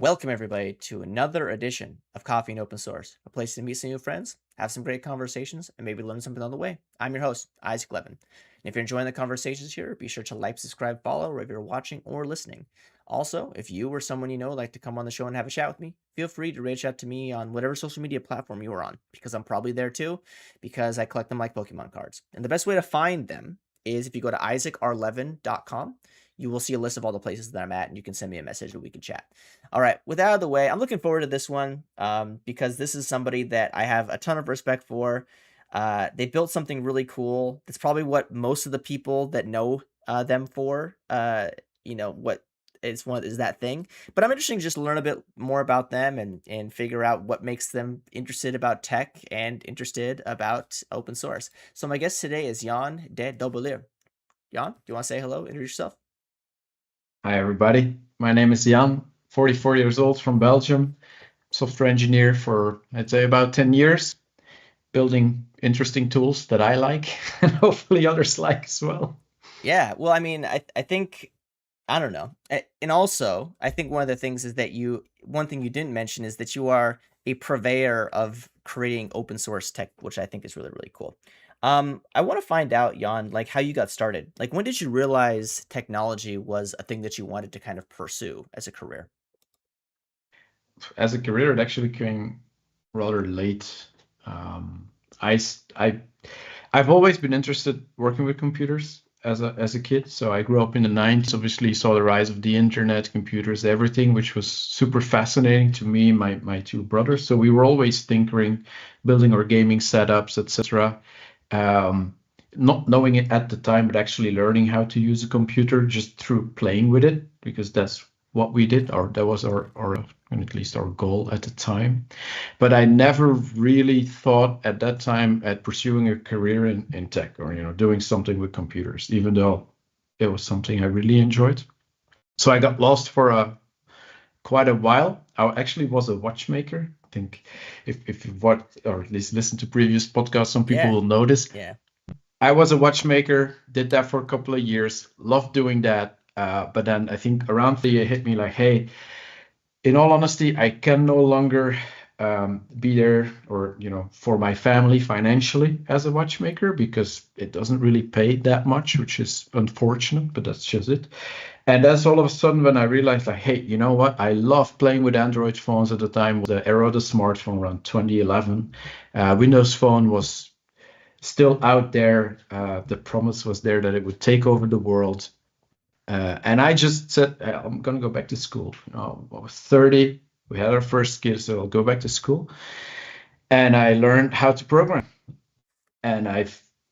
Welcome, everybody, to another edition of Coffee and Open Source, a place to meet some new friends, have some great conversations, and maybe learn something on the way. I'm your host, Isaac Levin. And if you're enjoying the conversations here, be sure to like, subscribe, follow, wherever you're watching or listening. Also, if you or someone you know would like to come on the show and have a chat with me, feel free to reach out to me on whatever social media platform you are on, because I'm probably there too, because I collect them like Pokemon cards. And the best way to find them is if you go to isaacr11.com. You will see a list of all the places that I'm at, and you can send me a message and we can chat. All right, with that out of the way, I'm looking forward to this one because this is somebody that I have a ton of respect for. They built something really cool. That's probably what most of the people that know them for, what is that thing. But I'm interested to just learn a bit more about them and figure out what makes them interested about tech and interested about open source. So my guest today is Jan de Dobbeleer. Jan, do you want to say hello? Introduce yourself. Hi, everybody. My name is Jan, 44 years old from Belgium, software engineer for, I'd say, about 10 years, building interesting tools that I like and hopefully others like as well. Yeah, well, I mean, I think, I don't know. And also, I think one of the things is that one thing you didn't mention is that you are a purveyor of creating open source tech, which I think is really, really cool. I want to find out, Jan, like how you got started. Like, when did you realize technology was a thing that you wanted to kind of pursue as a career? As a career, it actually came rather late. Um, I, s- I, I've always been interested working with computers as a kid. So I grew up in the 90s, obviously saw the rise of the internet, computers, everything, which was super fascinating to me, my two brothers. So we were always tinkering, building our gaming setups, etc. Not knowing it at the time, but actually learning how to use a computer just through playing with it, because that's what we did, or that was our at least our goal at the time. But I never really thought at that time at pursuing a career in tech or doing something with computers, even though it was something I really enjoyed. So I got lost for quite a while. I actually was a watchmaker. I think if you've watched or at least listened to previous podcasts, some people Yeah, will notice. yeah. I was a watchmaker, did that for a couple of years, loved doing that. But then I think around the year it hit me like, hey, in all honesty, I can no longer be there or for my family financially as a watchmaker because it doesn't really pay that much, which is unfortunate, but that's just it. And that's all of a sudden when I realized, like, hey, you know what? I love playing with Android phones at the time. The era of the smartphone around 2011. Windows Phone was still out there. The promise was there that it would take over the world. And I just said, I'm going to go back to school. I was 30. We had our first kid, so I'll go back to school. And I learned how to program. And I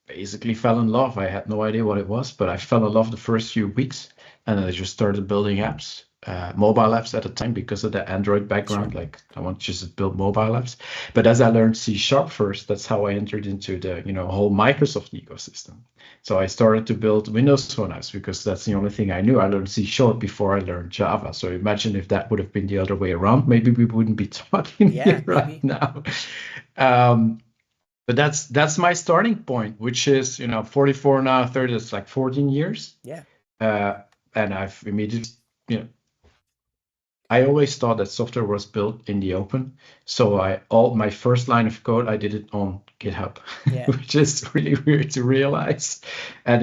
basically fell in love. I had no idea what it was, but I fell in love the first few weeks. And I just started building apps, mobile apps at the time because of the Android background. Sure. Like I want to just build mobile apps. But as I learned C# first, that's how I entered into the whole Microsoft ecosystem. So I started to build Windows Phone apps because that's the only thing I knew. I learned C# before I learned Java. So imagine if that would have been the other way around. Maybe we wouldn't be talking Yeah, here right maybe. now. But that's my starting point, which is 44 now, 30. That's like 14 years. Yeah. Uh, and I've immediately, you know, I always thought that software was built in the open. So all my first line of code, I did it on GitHub, Yeah. which is really weird to realize. And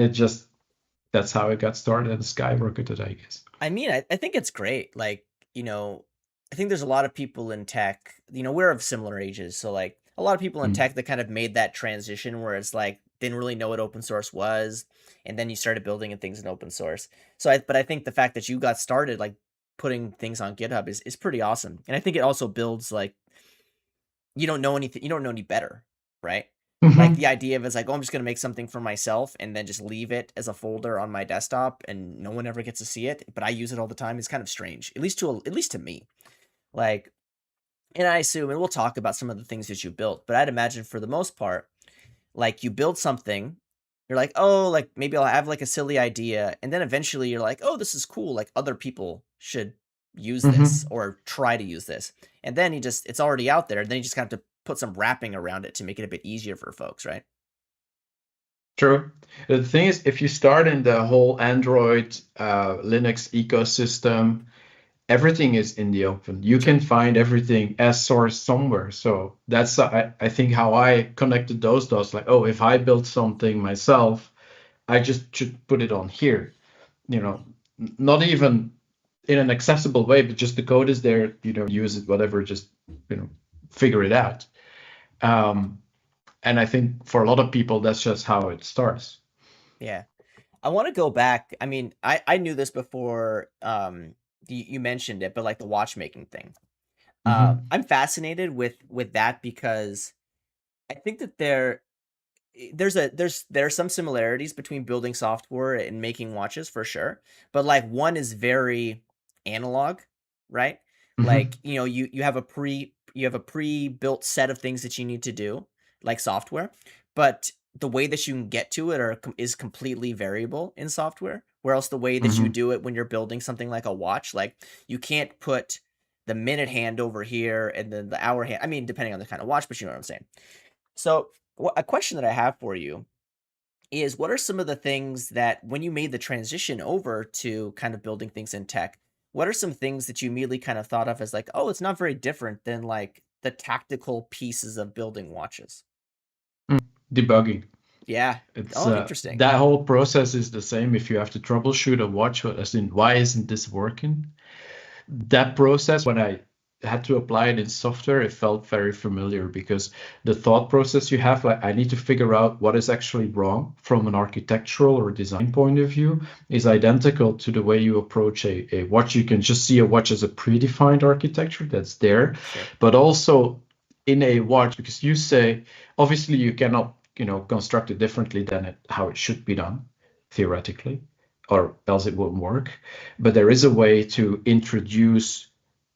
that's how it got started and skyrocketed, I guess. I mean, I think it's great. Like, I think there's a lot of people in tech, we're of similar ages. So, like, a lot of people in Mm. tech that kind of made that transition where it's like, didn't really know what open source was. And then you started building things in open source. But I think the fact that you got started, like, putting things on GitHub is pretty awesome. And I think it also builds, like, you don't know anything, you don't know any better, right? Like the Mhm. idea of it's like, oh, I'm just gonna make something for myself and then just leave it as a folder on my desktop and no one ever gets to see it, but I use it all the time. It's kind of strange, at least to me. Like, and I assume, and we'll talk about some of the things that you built, but I'd imagine for the most part, like you build something, you're like, oh, like maybe I'll have like a silly idea, and then eventually you're like, oh, this is cool. Like other people should use this Mhm. or try to use this, and then it's already out there. And then you just have to put some wrapping around it to make it a bit easier for folks, right? True. The thing is, if you start in the whole Android, Linux ecosystem, everything is in the open. You Sure. can find everything as source somewhere. So that's I think how I connected those dots. Like, oh, if I built something myself, I just should put it on here. You know, not even in an accessible way, but just the code is there. You know, use it, whatever. Just figure it out. Um, and I think for a lot of people, that's just how it starts. Yeah. I want to go back. I mean, I knew this before you mentioned it, but like the watchmaking thing. Mm-hmm. I'm fascinated with that because I think that there are some similarities between building software and making watches for sure, but like one is very analog, right? Mm-hmm. Like, you have a pre-built set of things that you need to do, like software, but the way that you can get to it is completely variable in software. Where else the way that you Mm-hmm. do it when you're building something like a watch, like you can't put the minute hand over here and then the hour hand. I mean, depending on the kind of watch, but you know what I'm saying. So, a question that I have for you is what are some of the things that when you made the transition over to kind of building things in tech, what are some things that you immediately kind of thought of as like, oh, it's not very different than like the tactical pieces of building watches? Debugging. Yeah. It's Oh, interesting. that whole process is the same if you have to troubleshoot a watch, as in why isn't this working? That process, when I had to apply it in software, it felt very familiar because the thought process you have, like I need to figure out what is actually wrong from an architectural or design point of view, is identical to the way you approach a watch. You can just see a watch as a predefined architecture that's there, Sure. but also in a watch, because you say, obviously you cannot, construct it differently than how it should be done, theoretically, or else it won't work. But there is a way to introduce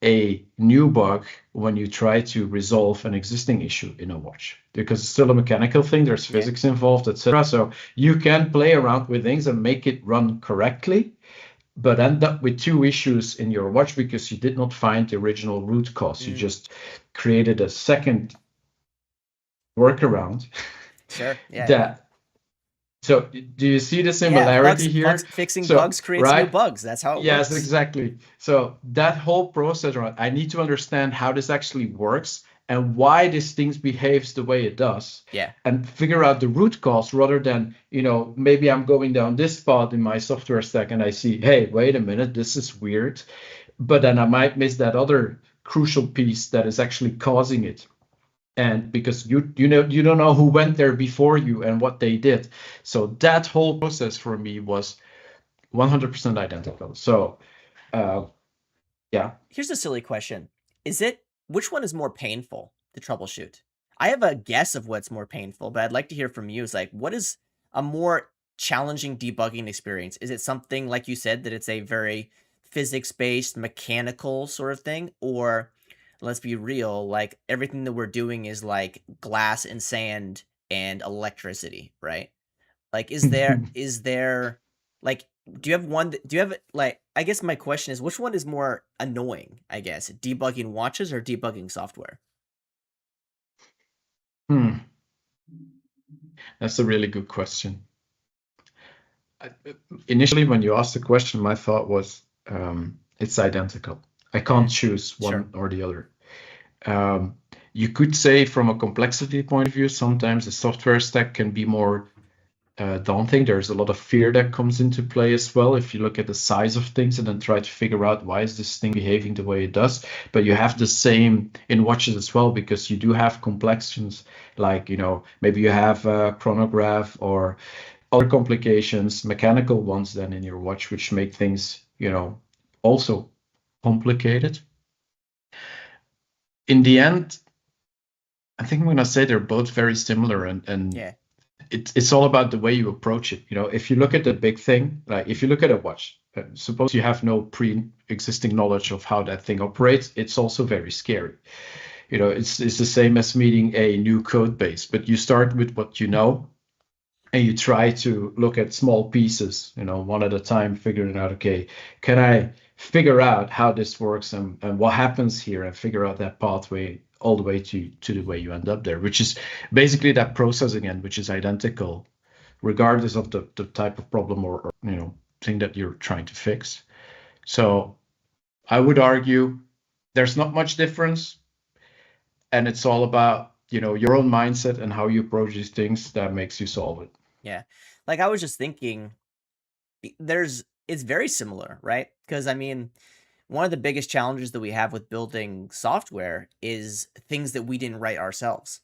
a new bug when you try to resolve an existing issue in a watch, because it's still a mechanical thing, there's Yeah. physics involved, etc. So you can play around with things and make it run correctly, but end up with two issues in your watch because you did not find the original root cause. You Mm, just created a second workaround sure. Yeah. Yeah. that. So do you see the Yeah. similarity here? Fixing So bugs creates new right. bugs. That's how it Yes, works. exactly. So that whole process, right? I need to understand how this actually works and why this thing behaves the way it does, Yeah. and figure out the root cause rather than, maybe I'm going down this path in my software stack and I see, hey, wait a minute, this is weird. But then I might miss that other crucial piece that is actually causing it. And because you don't know who went there before you and what they did. So that whole process for me was 100% identical. So uh, yeah. Here's a silly question. Which one is more painful to troubleshoot? I have a guess of what's more painful, but I'd like to hear from you. Is like, what is a more challenging debugging experience? Is it something like you said that it's a very physics-based, mechanical sort of thing? Or let's be real, like everything that we're doing is like glass and sand and electricity, right? Like, is there like do you have like I guess my question is which one is more annoying, I guess, debugging watches or debugging software? Hmm, that's a really good question. I, Initially, when you asked the question, my thought was it's identical. I can't Mm, choose sure. one or the other. Um, you could say, from a complexity point of view, sometimes the software stack can be more daunting. There's a lot of fear that comes into play as well if you look at the size of things and then try to figure out why is this thing behaving the way it does. But you have the same in watches as well, because you do have complexions, like maybe you have a chronograph or other complications, mechanical ones, then in your watch, which make things also complicated. In the end, I think I'm going to say they're both very similar, and Yeah. it's all about the way you approach it. If you look at the big thing, like if you look at a watch, suppose you have no pre-existing knowledge of how that thing operates, it's also very scary. It's the same as meeting a new code base, but you start with what you know, and you try to look at small pieces, one at a time, figuring out, okay, can I figure out how this works, and what happens here, and figure out that pathway all the way to the way you end up there, which is basically that process again, which is identical regardless of the type of problem or thing that you're trying to fix. So I would argue there's not much difference, and it's all about, your own mindset and how you approach these things that makes you solve it. Yeah. Like I was just thinking it's very similar, right? Because I mean, one of the biggest challenges that we have with building software is things that we didn't write ourselves,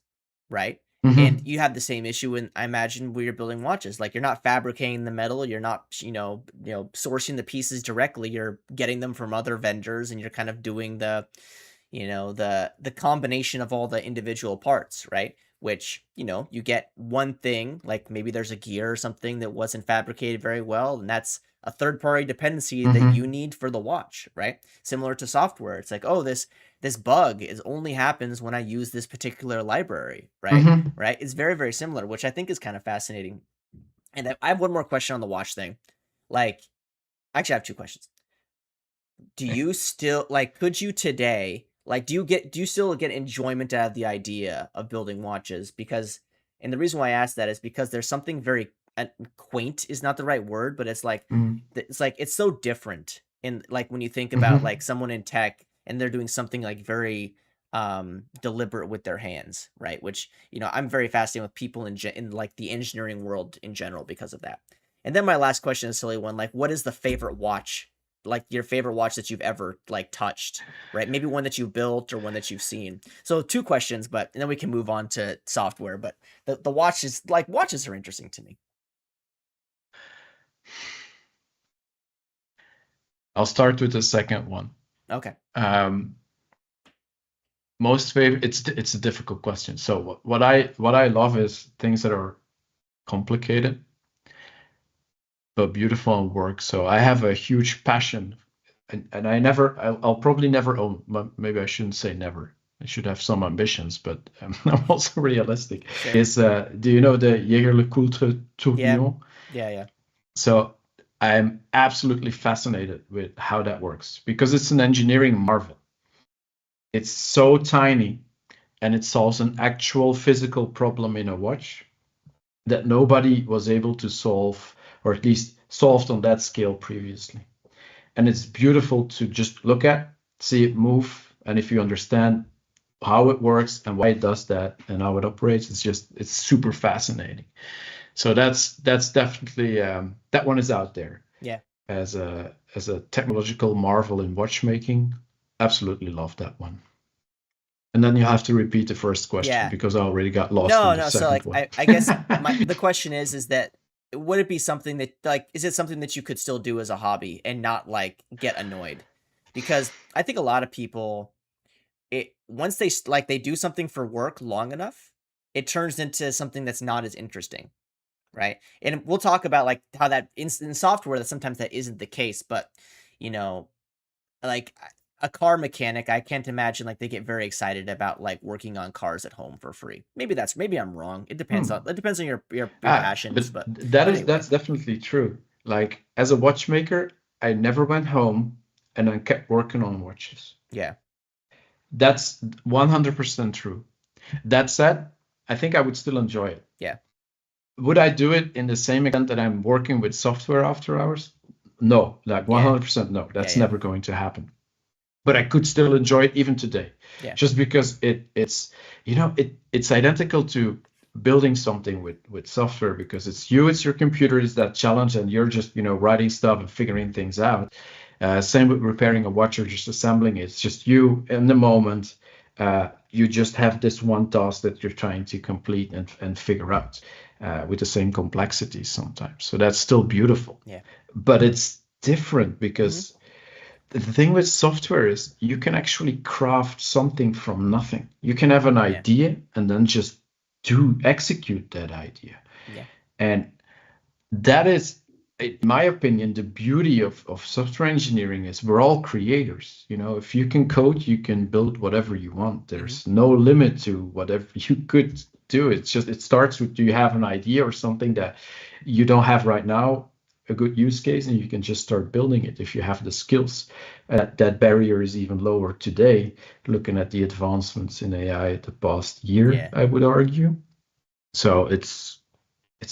right? And Mm-hmm. you have the same issue when I imagine when you're building watches. Like you're not fabricating the metal, you're not, sourcing the pieces directly. You're getting them from other vendors, and you're kind of doing the combination of all the individual parts, right? Which, you get one thing, like maybe there's a gear or something that wasn't fabricated very well, and that's a third party dependency that you Mm-hmm. need for the watch, right? Similar to software. It's like, oh, this bug is only happens when I use this particular library, right? Mm-hmm. Right? It's very, very similar, which I think is kind of fascinating. And I have one more question on the watch thing. Like, actually, I have two questions. Do you still like, could you today, like, do you still get enjoyment out of the idea of building watches? Because, and the reason why I ask that is because there's something very quaint is not the right word, but it's so different in, like, when you think about Mm-hmm. like someone in tech and they're doing something like very deliberate with their hands, right? Which, I'm very fascinated with people in like the engineering world in general because of that. And then my last question is a silly one, like, what is the favorite watch, like your favorite watch that you've ever like touched, right? Maybe one that you built or one that you've seen. So two questions, but and then we can move on to software. But the watches, like, watches are interesting to me. I'll start with the second one. Okay. Um, Most favorite. It's a difficult question. So what I love is things that are complicated but beautiful and work. So I have a huge passion, and I'll probably never own. Maybe I shouldn't say never. I should have some ambitions, but I'm also realistic. Sure. Do you know the Jaeger LeCoultre Yeah. Tourbillon? Yeah. Yeah. So I'm absolutely fascinated with how that works because it's an engineering marvel. It's so tiny and it solves an actual physical problem in a watch that nobody was able to solve, or at least solved on that scale previously. And it's beautiful to just look at, see it move, and if you understand how it works and why it does that and how it operates, it's super fascinating. So that's definitely that one is out there Yeah. as a technological marvel in watchmaking. Absolutely love that one. And then you have to repeat the first question Yeah. because I already got lost in No, the no. So second like, one. I guess the question is that would it be something that, like, is it something that you could still do as a hobby and not like get annoyed? Because I think a lot of people, it once like they do something for work long enough, it turns into something that's not as interesting, right? And we'll talk about like how that in software that sometimes that isn't the case, but you know, like a car mechanic, I can't imagine like they get very excited about like working on cars at home for free. Maybe I'm wrong. Hmm. It depends on your But passions, that but is anyway, that's definitely true. Like as a watchmaker, I never went home and I kept working on watches. yeah, That's 100% true. That said, I think I would still enjoy it. yeah, Would I do it in the same extent that I'm working with software after hours? No, like yeah, 100% no. yeah, That's yeah, never going to happen. But I could still enjoy it even today, yeah, just because it's identical to building something with software because it's your computer is that challenge and you're just writing stuff and figuring things out. Same with repairing a watch or just assembling it. It's just you in the moment. You just have this one task that you're trying to complete and figure out with the same complexity sometimes. So that's still beautiful, yeah. but it's different Hmm. because the thing with software is you can actually craft something from nothing. You can have an Yeah, idea and then just do execute that idea. yeah, And that is, in my opinion, the beauty of software engineering is we're all creators. If you can code, you can build whatever you want. hmm, There's no limit to whatever you could do. It starts with, do you have an idea or something that you don't have right now, a good use case, and you can just start building it if you have the skills. That barrier is even lower today, looking at the advancements in AI the past year, yeah, I would argue. So it's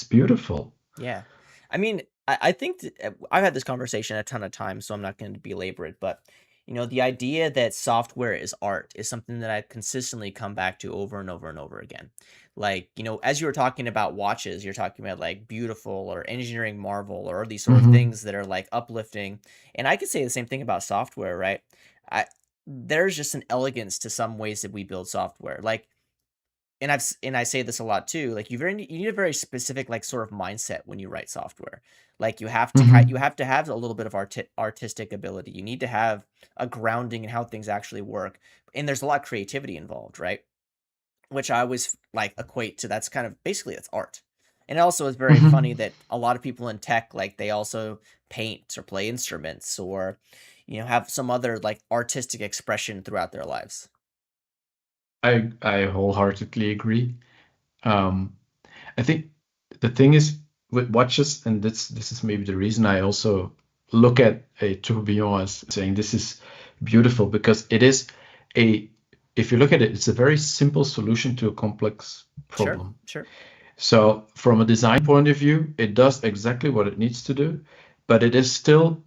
beautiful. yeah. I mean, I think I've had this conversation a ton of times, so I'm not going to belabor it, but The idea that software is art is something that I consistently come back to over and over and over again. Like, as you were talking about watches, you're talking about like beautiful or engineering marvel or these sort of Hmm. things that are like uplifting. And I could say the same thing about software, right? I There's just an elegance to some ways that we build software. Like, and I say this a lot too, like you need a very specific like sort of mindset when you write software. Like you Hmm. have to have a little bit of artistic ability. You need to have a grounding in how things actually work. And there's a lot of creativity involved, right? Which I always like equate to that's kind of basically it's art. And it also is very funny Hmm. that a lot of people in tech like they also paint or play instruments or have some other like artistic expression throughout their lives. I wholeheartedly agree. Um, I think the thing is with watches, and this is maybe the reason I also look at a tourbillon as saying this is beautiful because it is a if you look at it, it's a very simple solution to a complex Sure, problem. sure. So from a design point of view, it does exactly what it needs to do, but it is still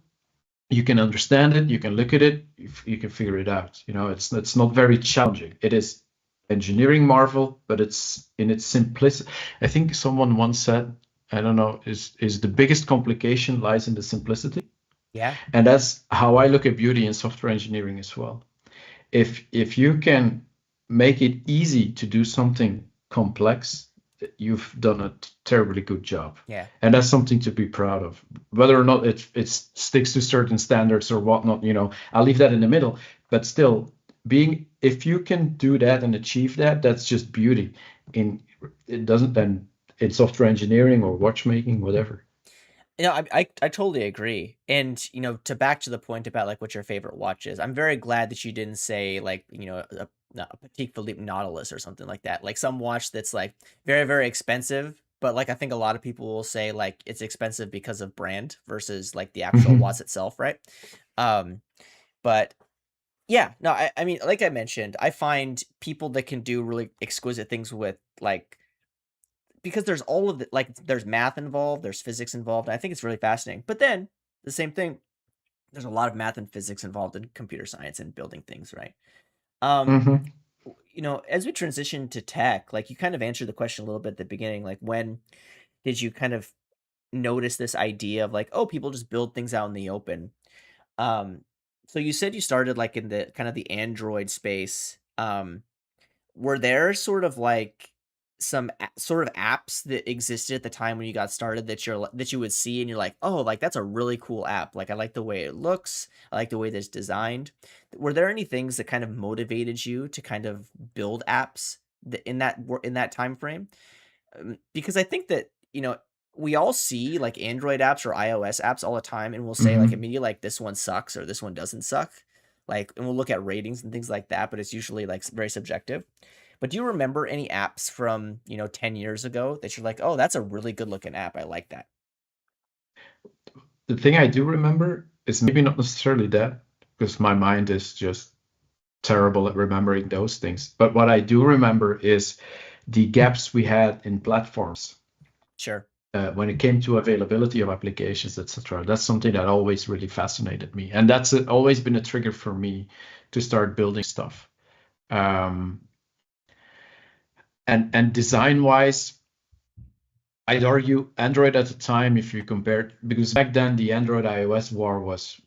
you can understand it, you can look at it, you can figure it out. It's not very challenging. It is engineering marvel, but it's in its simplicity. I think someone once said, I don't know, is the biggest complication lies in the simplicity, Yeah, and that's how I look at beauty in software engineering as well. If you can make it easy to do something complex, you've done a terribly good job. yeah. And that's something to be proud of. Whether or not it sticks to certain standards or whatnot, I'll leave that in the middle. But still, being if you can do that and achieve that, that's just beauty. In it doesn't then in software engineering or watchmaking, whatever. I totally agree. And to back to the point about like what your favorite watch is, I'm very glad that you didn't say like a Petit Philippe Nautilus or something like that. Like some watch that's like very very expensive, but like I think a lot of people will say like it's expensive because of brand versus like the actual watch Hmm. itself, right? Um, but yeah, no, I mean, like I mentioned, I find people that can do really exquisite things with like because there's all of the like there's math involved, there's physics involved. I think it's really fascinating. But then the same thing, there's a lot of math and physics involved in computer science and building things, right? Um, Hmm. as we transition to tech, like you kind of answered the question a little bit at the beginning, like when did you kind of notice this idea of like, oh, people just build things out in the open? Um, so you said you started like in the kind of the Android space. Were there sort of like some sort of apps that existed at the time when you got started that that you would see and you're like, "Oh, like that's a really cool app. Like I like the way it looks. I like the way that it's designed." Were there any things that kind of motivated you to kind of build apps in that time frame? Because I think that, we all see like Android apps or iOS apps all the time and we'll say like Hmm. immediately like this one sucks or this one doesn't suck. Like, and we'll look at ratings and things like that, but it's usually like very subjective. But do you remember any apps from, 10 years ago that you're like, "Oh, that's a really good looking app. I like that." The thing I do remember is maybe not necessarily that, because my mind is just terrible at remembering those things. But what I do remember is the gaps we had in platforms Sure. when it came to availability of applications, etc. That's something that always really fascinated me, and that's always been a trigger for me to start building stuff. Um, and design wise, I'd argue Android at the time, if you compared, because back then the Android iOS war was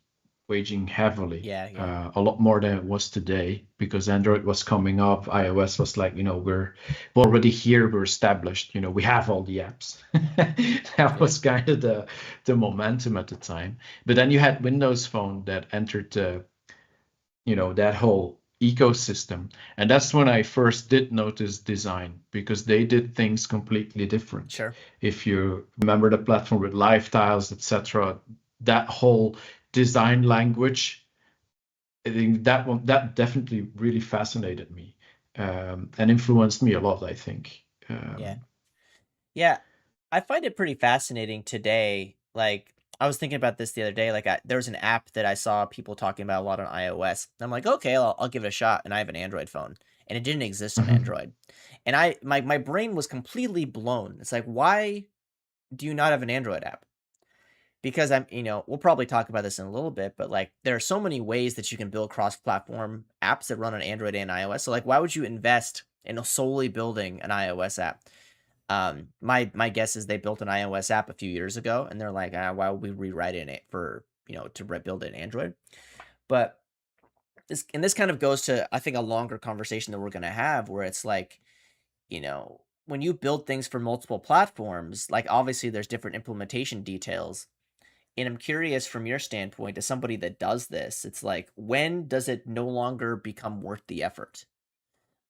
waging heavily, Yeah, yeah. a lot more than it was today, because Android was coming up, iOS was like, we're already here, we're established, we have all the apps. That Yeah. was kind of the momentum at the time. But then you had Windows Phone that entered that whole ecosystem. And that's when I first did notice design because they did things completely different. Sure. If you remember the platform with live tiles, etc., that whole design language, I think that definitely really fascinated me and influenced me a lot, I think. Yeah. Yeah, I find it pretty fascinating today. Like, I was thinking about this the other day. Like, there was an app that I saw people talking about a lot on iOS. And I'm like, okay, I'll give it a shot. And I have an Android phone, and it didn't exist on Mhm. Android. And my brain was completely blown. It's like, why do you not have an Android app? because we'll probably talk about this in a little bit, but like there are so many ways that you can build cross-platform apps that run on Android and iOS. So like, why would you invest in solely building an iOS app? My guess is they built an iOS app a few years ago, and they're like, why would we rewrite it for to build it in Android? But this kind of goes to, I think, a longer conversation that we're gonna have, where it's like, when you build things for multiple platforms, like obviously there's different implementation details. And I'm curious from your standpoint, as somebody that does this, it's like, when does it no longer become worth the effort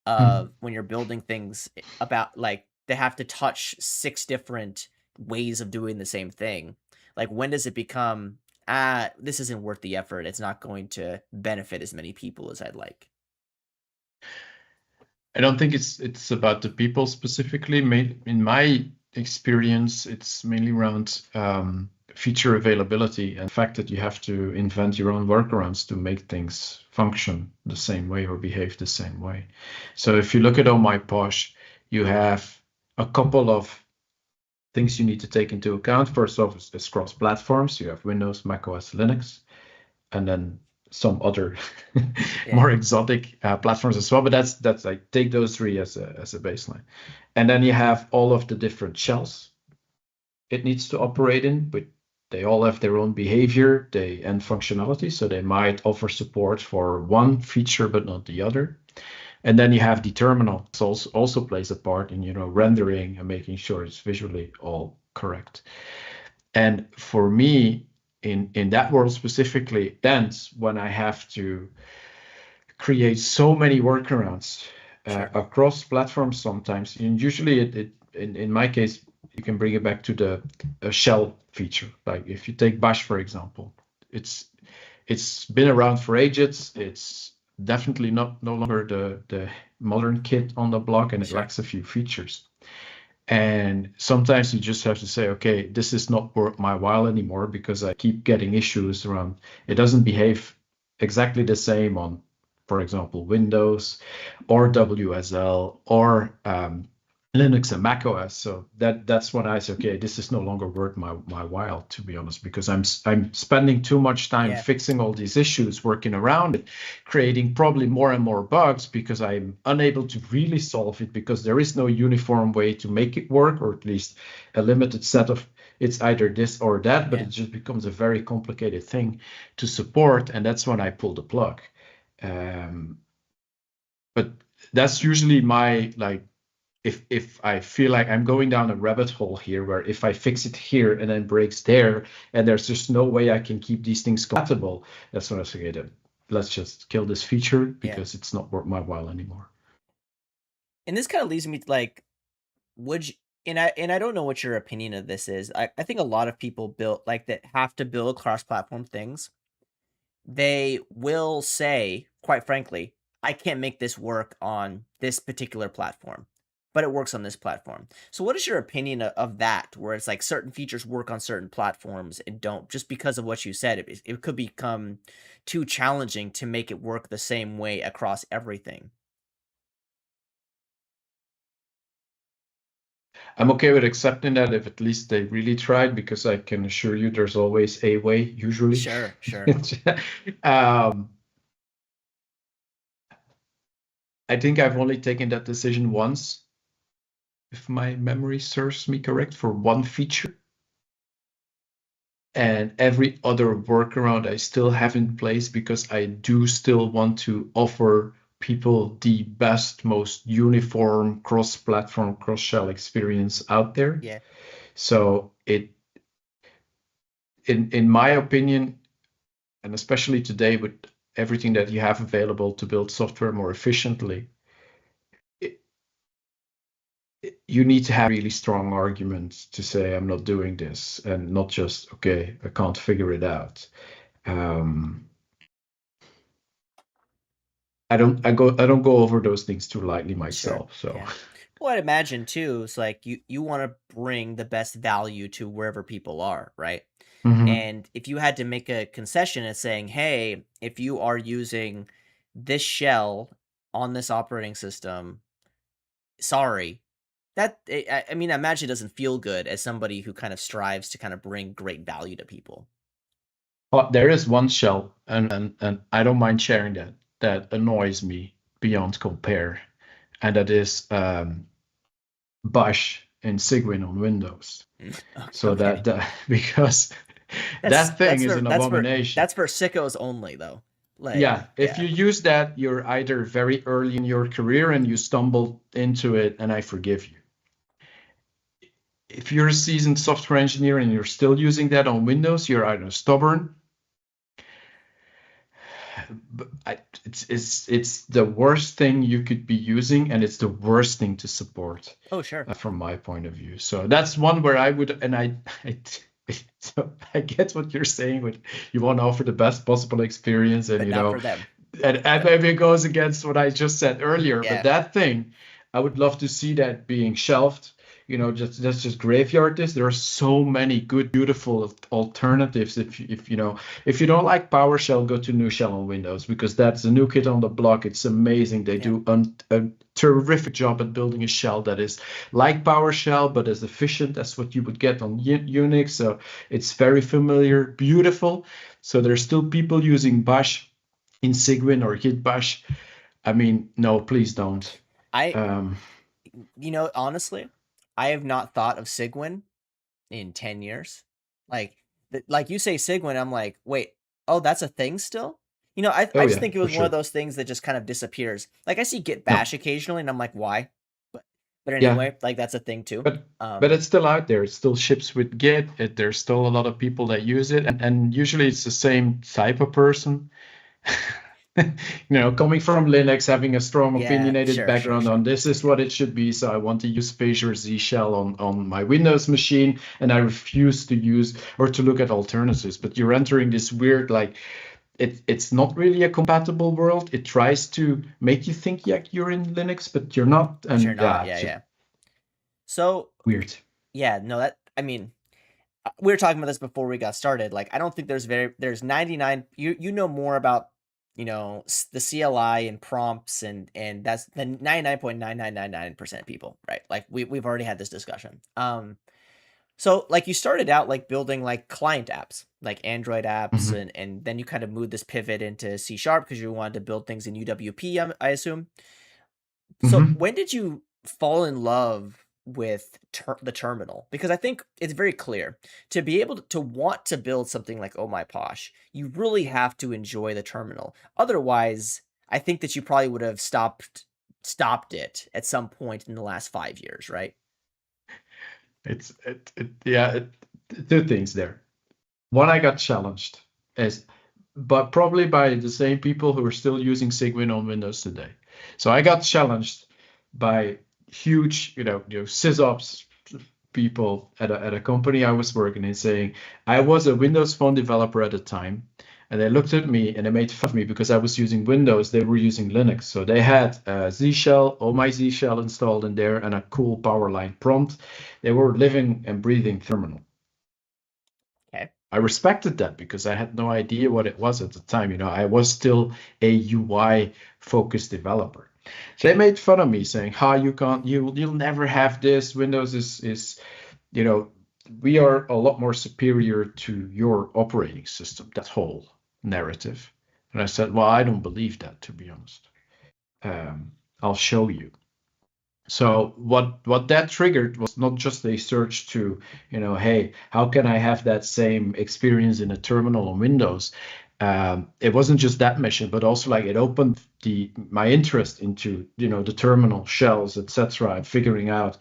of when you're building things about like they have to touch six different ways of doing the same thing? Like, when does it become, this isn't worth the effort. It's not going to benefit as many people as I'd like. I don't think it's about the people specifically. In my experience, it's mainly around feature availability and the fact that you have to invent your own workarounds to make things function the same way or behave the same way. So if you look at OhMyPosh, you have a couple of things you need to take into account. First off, is cross platforms. You have Windows, Mac OS, Linux, and then some other Yeah. more exotic platforms as well. But that's like, take those three as a baseline, and then you have all of the different shells it needs to operate in, but they all have their own behavior and functionality. So they might offer support for one feature but not the other. And then you have the terminal. It also plays a part in rendering and making sure it's visually all correct. And for me, in that world specifically, that's when I have to create so many workarounds Sure. across platforms sometimes. And usually, in my case, you can bring it back to the shell feature. Like if you take Bash, for example, it's been around for ages. It's definitely no longer the modern kid on the block, and it Sure. lacks a few features. And sometimes you just have to say, okay, this is not worth my while anymore because I keep getting issues around. It doesn't behave exactly the same on, for example, Windows or WSL or Linux and Mac OS. So that's when I say, okay, this is no longer worth my while, to be honest, because I'm spending too much time Yeah. fixing all these issues, working around it, creating probably more and more bugs because I'm unable to really solve it because there is no uniform way to make it work, or at least a limited set of, it's either this or that, but Yeah. it just becomes a very complicated thing to support, and that's when I pull the plug. Um, but that's usually my, like, if I feel like I'm going down a rabbit hole here, where if I fix it here and then breaks there, and there's just no way I can keep these things compatible, that's when I say, okay, let's just kill this feature Yeah. because it's not worth my while anymore. And this kind of leads me to like, would you, and I don't know what your opinion of this is. I think a lot of people build like that have to build cross-platform things. They will say, quite frankly, I can't make this work on this particular platform, but it works on this platform. So what is your opinion of that, where it's like certain features work on certain platforms and don't, just because of what you said? It could become too challenging to make it work the same way across everything. I'm okay with accepting that if at least they really tried, because I can assure you there's always a way, usually. Sure, sure. um, I think I've only taken that decision once, if my memory serves me correct, for one feature. And every other workaround I still have in place because I do still want to offer people the best, most uniform cross-platform, cross-shell experience out there. Yeah. So in my opinion, and especially today with everything that you have available to build software more efficiently, it, you need to have really strong arguments to say I'm not doing this, and not just, okay, I can't figure it out. Um, I don't go over those things too lightly Sure. myself. So Yeah. Well, I'd imagine too, it's like you want to bring the best value to wherever people are, right? Mhm. And if you had to make a concession and saying, "Hey, if you are using this shell on this operating system, sorry," I mean, I imagine it doesn't feel good as somebody who kind of strives to kind of bring great value to people. But there is one shell, and I don't mind sharing that annoys me beyond compare, and that is Bash and Cygwin on Windows. So Okay. that because That's that thing is an abomination. that's for sickos only though. Like, Yeah, if yeah. you use that, you're either very early in your career and you stumbled into it, and I forgive you. If you're a seasoned software engineer and you're still using that on Windows, you're either stubborn. It's the worst thing you could be using, and it's the worst thing to support Oh, sure. from my point of view. So that's one where I would, and so I get what you're saying with you want to offer the best possible experience, and But not for them. and But maybe it goes against what I just said earlier, but yeah. that thing, I would love to see that being shelved. Just let's just graveyard this. There are so many good, beautiful alternatives. If you don't like PowerShell, go to New Shell on Windows, because that's a new kid on the block. It's amazing. They Yeah. do a terrific job at building a shell that is like PowerShell, but as efficient as what you would get on Unix. So it's very familiar, beautiful. So there's still people using Bash in Cygwin or Git Bash. I mean, no, please don't. I Um, honestly, I have not thought of Cygwin in 10 years. Like like you say Cygwin, I'm like, wait, oh, that's a thing still? I oh just yeah, think it for was one of sure. those things that just kind of disappears. Like I see Git No, Bash occasionally and I'm like, why? But but yeah, anyway, like that's a thing too. but it's still out there. It still ships with Git. There's still a lot of people that use it, and usually it's the same type of person. Coming from Linux, having a strong Yeah, opinionated sure, sure, background sure. on this is what it should be. So I want to use Phasor Z Shell on my Windows machine, and I refuse to use or to look at alternatives. But you're entering this weird, like, it's not really a compatible world. It tries to make you think, yeah, you're in Linux, but you're not. But you're And not. yeah, Yeah, it's just yeah. So, weird. yeah, no, I mean, we were talking about this before we got started. Like, I don't think there's 99, you know more about, the CLI and prompts and that's the 99.9999% people, right? Like we've already had this discussion. So like you started out like building like client apps, like Android apps, Mhm. and then you kind of moved this pivot into C# because you wanted to build things in UWP, I assume. So Mhm. when did you fall in love with the terminal? Because I think it's very clear to be able to want to build something like Oh My Posh, you really have to enjoy the terminal. Otherwise, I think that you probably would have stopped it at some point in the last 5 years, right? Yeah, two things there. One, I got challenged, as but probably by the same people who are still using Cygwin on Windows today. So I got challenged by huge, sysops people at a company I was working in, saying I was a Windows Phone developer at the time, and they looked at me and they made fun of me because I was using Windows. They were using Linux, so they had Z Shell, oh my Z Shell installed in there, and a cool Powerline prompt. They were living and breathing terminal. Okay. I respected that because I had no idea what it was at the time. I was still a UI focused developer. So they made fun of me saying, "Ha, you can't, you'll never have this. Windows is, you know, we are a lot more superior to your operating system." That whole narrative. And I said, "Well, I don't believe that, to be honest. I'll show you." So what that triggered was not just a search to, hey, how can I have that same experience in a terminal on Windows? It wasn't just that mission, but also like it opened my interest into, the terminal shells, etc., and figuring out,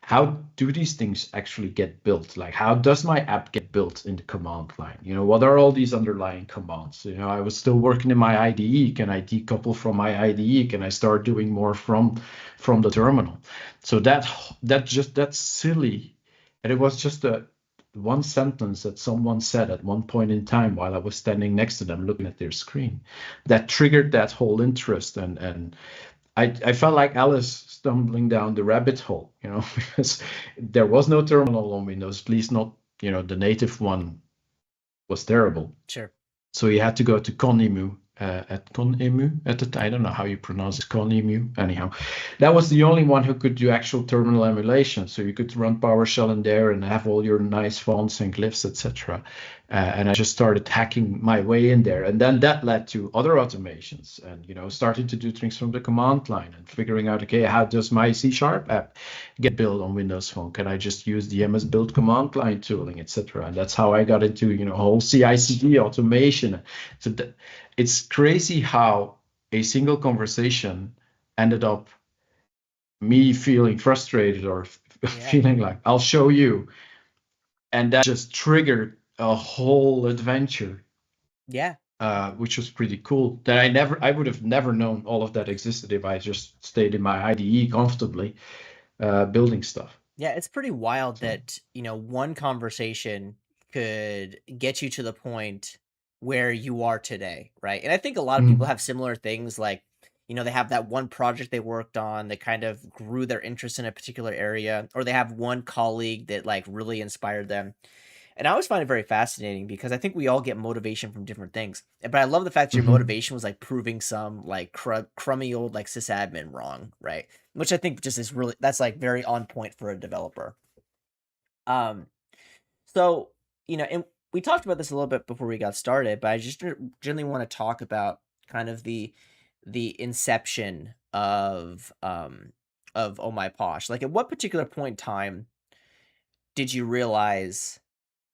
how do these things actually get built? Like, how does my app get built in the command line? What are all these underlying commands? I was still working in my IDE. Can I decouple from my IDE? Can I start doing more from the terminal? So that's silly, and it was just a one sentence that someone said at one point in time while I was standing next to them looking at their screen that triggered that whole interest, and I felt like Alice stumbling down the rabbit hole, because there was no terminal on Windows, at least not, the native one was terrible. Sure. So you had to go to Conimu, at ConEmu at the time. I don't know how you pronounce it, ConEmu. Anyhow, that was the only one who could do actual terminal emulation. So you could run PowerShell in there and have all your nice fonts and glyphs, etc. And I just started hacking my way in there, and then that led to other automations, and starting to do things from the command line and figuring out, okay, how does my C# app get built on Windows Phone? Can I just use the MS Build command line tooling, etc.? And that's how I got into whole CI/CD automation. So it's crazy how a single conversation ended up me feeling frustrated or Yeah. feeling like I'll show you, and that just triggered a whole adventure, Yeah. which was pretty cool. That I would have never known all of that existed if I just stayed in my IDE comfortably building stuff. Yeah, it's pretty wild So. that, one conversation could get you to the point where you are today, right? And I think a lot of people Mm, have similar things like, they have that one project they worked on that kind of grew their interest in a particular area, or they have one colleague that like really inspired them. And I always find it very fascinating because I think we all get motivation from different things. But I love the fact that your mhm. motivation was like proving some like crummy old like sysadmin wrong, right? Which I think just is really that's like very on point for a developer. Um, so and we talked about this a little bit before we got started, but I just generally want to talk about kind of the inception of Oh My Posh. Like, at what particular point in time did you realize,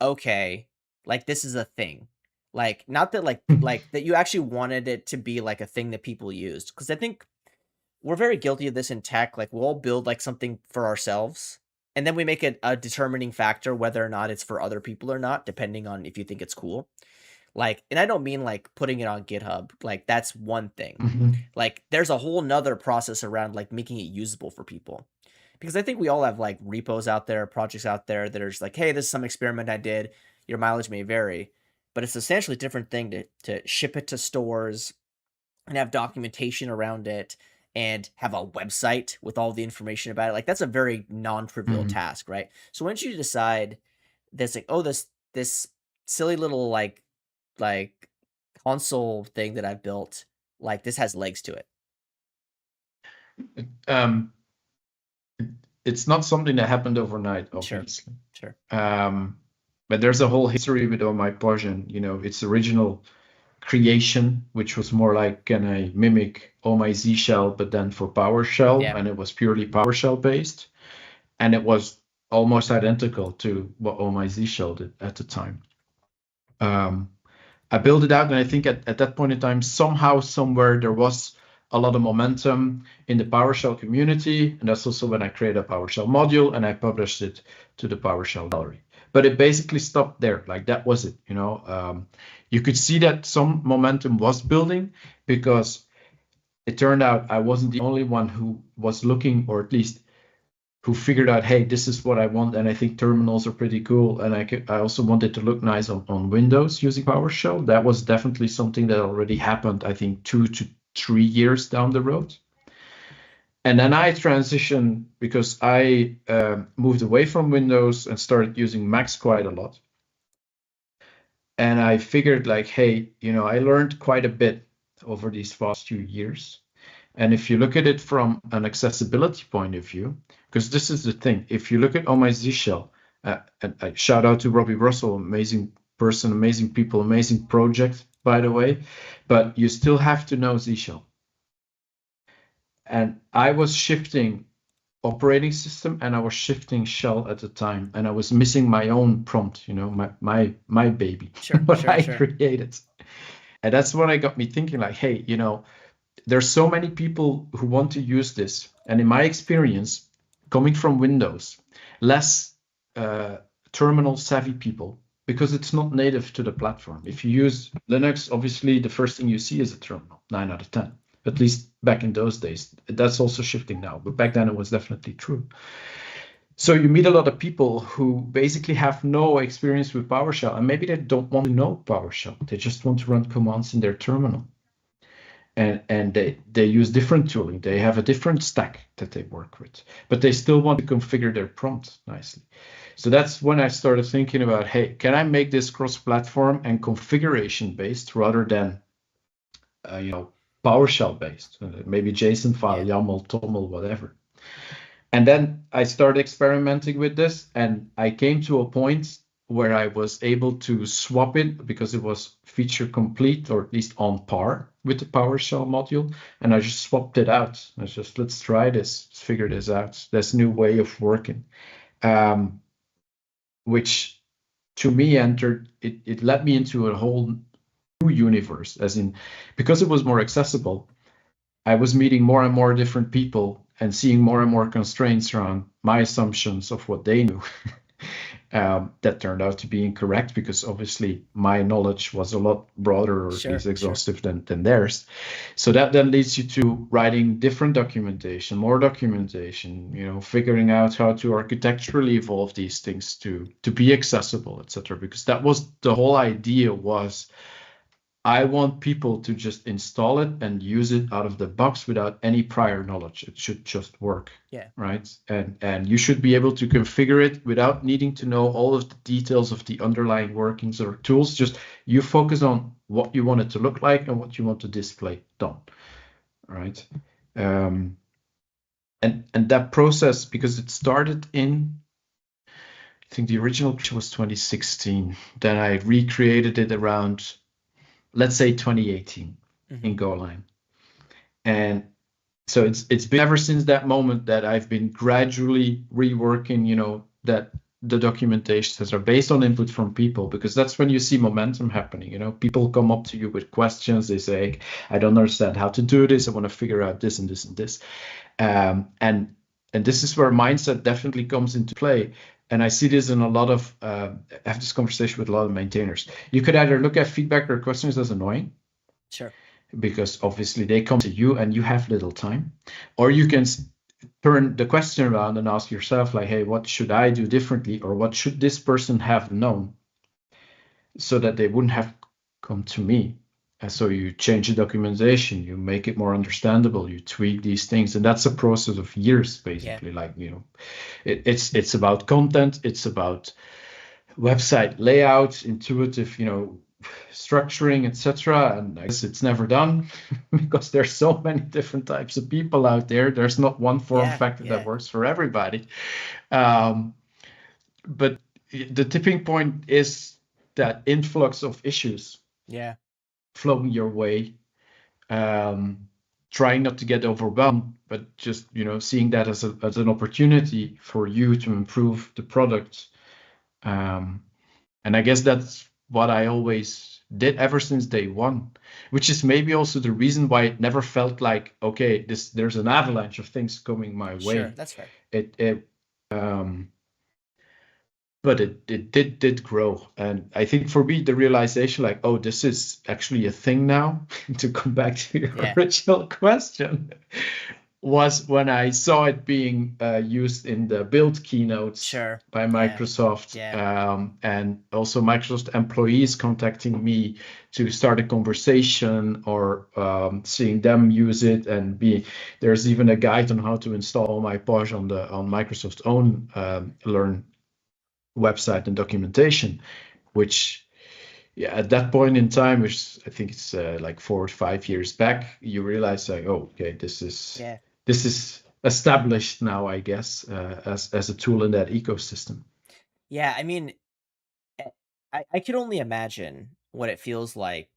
okay, like this is a thing? Like, not that like that you actually wanted it to be like a thing that people used, because I think we're very guilty of this in tech. Like, we'll build like something for ourselves, and then we make it a determining factor whether or not it's for other people or not, depending on if you think it's cool. Like, and I don't mean like putting it on GitHub. Like, that's one thing. Mhm. Like, there's a whole nother process around like making it usable for people. Because I think we all have like repos out there, projects out there that are just like, hey, this is some experiment I did. Your mileage may vary, but it's a substantially different thing to ship it to stores and have documentation around it and have a website with all the information about it. Like, that's a very non-trivial Mhm. task, right? So once you decide this, like, oh, this silly little like console thing that I've built, like this has legs to it. Um, it's not something that happened overnight, Sure, obviously. sure. Um, but there's a whole history with OhMyPosh, and its original creation, which was more like, can I mimic OhMyZ shell, but then for PowerShell, Yeah, and it was purely PowerShell based, and it was almost identical to what OhMyZ shell did at the time. I built it out, and I think at that point in time, somehow, somewhere, there was a lot of momentum in the PowerShell community, and that's also when I created a PowerShell module and I published it to the PowerShell gallery. But it basically stopped there. Like, that was it. You could see that some momentum was building, because it turned out I wasn't the only one who was looking, or at least who figured out, hey, this is what I want, and I think terminals are pretty cool, and I also wanted to look nice on Windows using PowerShell. That was definitely something that already happened, I think, 2 to 3 years down the road. And then I transitioned, because I moved away from Windows and started using Macs quite a lot. And I figured, like, hey, I learned quite a bit over these past few years. And if you look at it from an accessibility point of view, because this is the thing, if you look at Oh My Z Shell, and I shout out to Robbie Russell, amazing person, amazing people, amazing project, by the way, but you still have to know Z Shell. And I was shifting operating system, and I was shifting shell at the time, and I was missing my own prompt, my baby, sure, what sure, I sure. created. And that's what I got me thinking, like, hey, there's so many people who want to use this. And in my experience, coming from Windows, less terminal savvy people, because it's not native to the platform. If you use Linux, obviously the first thing you see is a terminal, 9 out of 10. At least back in those days. That's also shifting now, but back then it was definitely true. So you meet a lot of people who basically have no experience with PowerShell, and maybe they don't want to know PowerShell. They just want to run commands in their terminal. And they use different tooling. They have a different stack that they work with, but they still want to configure their prompt nicely. So that's when I started thinking about, hey, can I make this cross-platform and configuration based rather than PowerShell based, maybe JSON file, Yeah. YAML, TOML, whatever. And then I started experimenting with this, and I came to a point where I was able to swap it because it was feature complete, or at least on par with the PowerShell module. And I just swapped it out. I just, let's try this, let's figure this out. This new way of working, which to me it led me into a whole new universe, as in, because it was more accessible, I was meeting more and more different people and seeing more and more constraints around my assumptions of what they knew. That turned out to be incorrect, because obviously my knowledge was a lot broader, or at least Sure. exhaustive, than theirs. So that then leads you to writing different documentation, more documentation, figuring out how to architecturally evolve these things to be accessible, etc. Because that was the whole idea, was I want people to just install it and use it out of the box without any prior knowledge. It should just work, Yeah. right? And you should be able to configure it without needing to know all of the details of the underlying workings or tools. Just you focus on what you want it to look like and what you want to display. Done, right? And that process, because it started in, I think the original was 2016. Then I recreated it around, let's say, 2018 in Golang. And so it's been ever since that moment that I've been gradually reworking, that the documentations that are based on input from people, because that's when you see momentum happening. People come up to you with questions. They say, I don't understand how to do this. I want to figure out this and this and this. And this is where mindset definitely comes into play. And I see this in a lot of, I have this conversation with a lot of maintainers. You could either look at feedback or questions as annoying, Sure. because obviously they come to you and you have little time, or you can turn the question around and ask yourself, like, hey, what should I do differently, or what should this person have known so that they wouldn't have come to me? And so you change the documentation, you make it more understandable, you tweak these things, and that's a process of years, basically. Yeah. Like, it's about content, it's about website layout, intuitive, structuring, etc. And I guess it's never done because there's so many different types of people out there. There's not one form Yeah. factor that Yeah. works for everybody. But the tipping point is that influx of issues Yeah. flowing your way. Trying not to get overwhelmed, but just seeing that as an opportunity for you to improve the product. And I guess that's what I always did ever since day one, which is maybe also the reason why it never felt like, okay, there's an avalanche of things coming my Sure. way. That's fair. But it did grow. And I think for me, the realization, like, oh, this is actually a thing now, to come back to your Yeah. original question, was when I saw it being used in the build keynotes Sure. by Yeah. Microsoft, Yeah. and also Microsoft employees contacting me to start a conversation, or seeing them use it. And there's even a guide on how to install OhMyPosh on Microsoft's own Learn website and documentation, which, yeah, at that point in time, which I think it's like 4 or 5 years back, you realize, like, oh, okay, this Yeah. is established now, I guess, as a tool in that ecosystem. Yeah. I mean, I could only imagine what it feels like,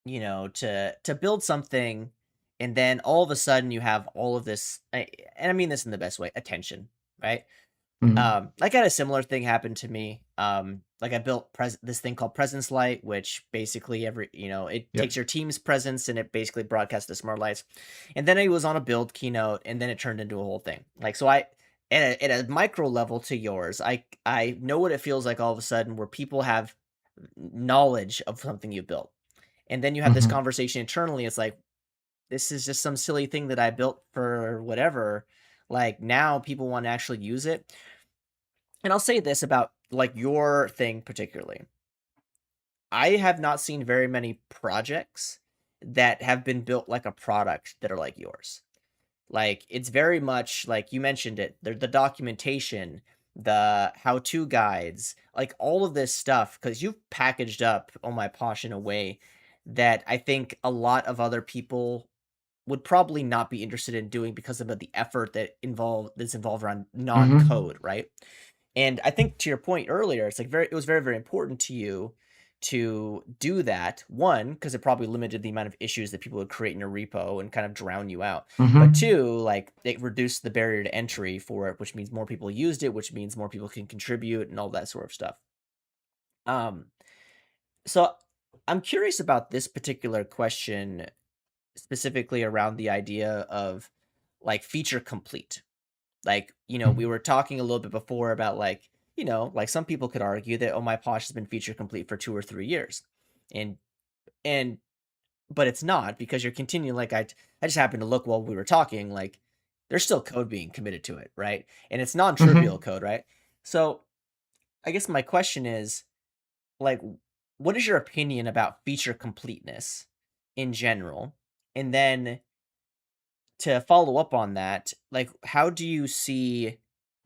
to build something, and then all of a sudden you have all of this, and I mean this in the best way, attention, right? Mhm. Like, I had a similar thing happen to me. Like, I built this thing called Presence Light, which basically it Yeah. takes your team's presence and it basically broadcasts the smart lights. And then I was on a build keynote, and then it turned into a whole thing. Like, so at a micro level to yours, I know what it feels like all of a sudden, where people have knowledge of something you built. And then you have this Mhm. conversation internally. It's like, this is just some silly thing that I built for whatever. Like, now people want to actually use it. And I'll say this about, like, your thing particularly. I have not seen very many projects that have been built like a product that are like yours. Like, it's very much like you mentioned it, the documentation, the how-to guides, like all of this stuff, because you've packaged up Oh My Posh in a way that I think a lot of other people would probably not be interested in doing because of the effort that's involved around Mm-hmm. non-code, right? And I think to your point earlier, it's like it was very, very important to you to do that. One, because it probably limited the amount of issues that people would create in your repo and kind of drown you out. But Mm-hmm. two, like it reduced the barrier to entry for it, which means more people used it, which means more people can contribute and all that sort of stuff. Um, so I'm curious about this particular question specifically around the idea of like feature complete. Like, we were talking a little bit before about like, like some people could argue that Oh My Posh has been feature complete for 2 or 3 years. And and but it's not, because you're continuing, like I just happened to look while we were talking, like there's still code being committed to it, right? And it's non-trivial Mm-hmm. code, right? So I guess my question is, like, what is your opinion about feature completeness in general? And then to follow up on that, like, how do you see,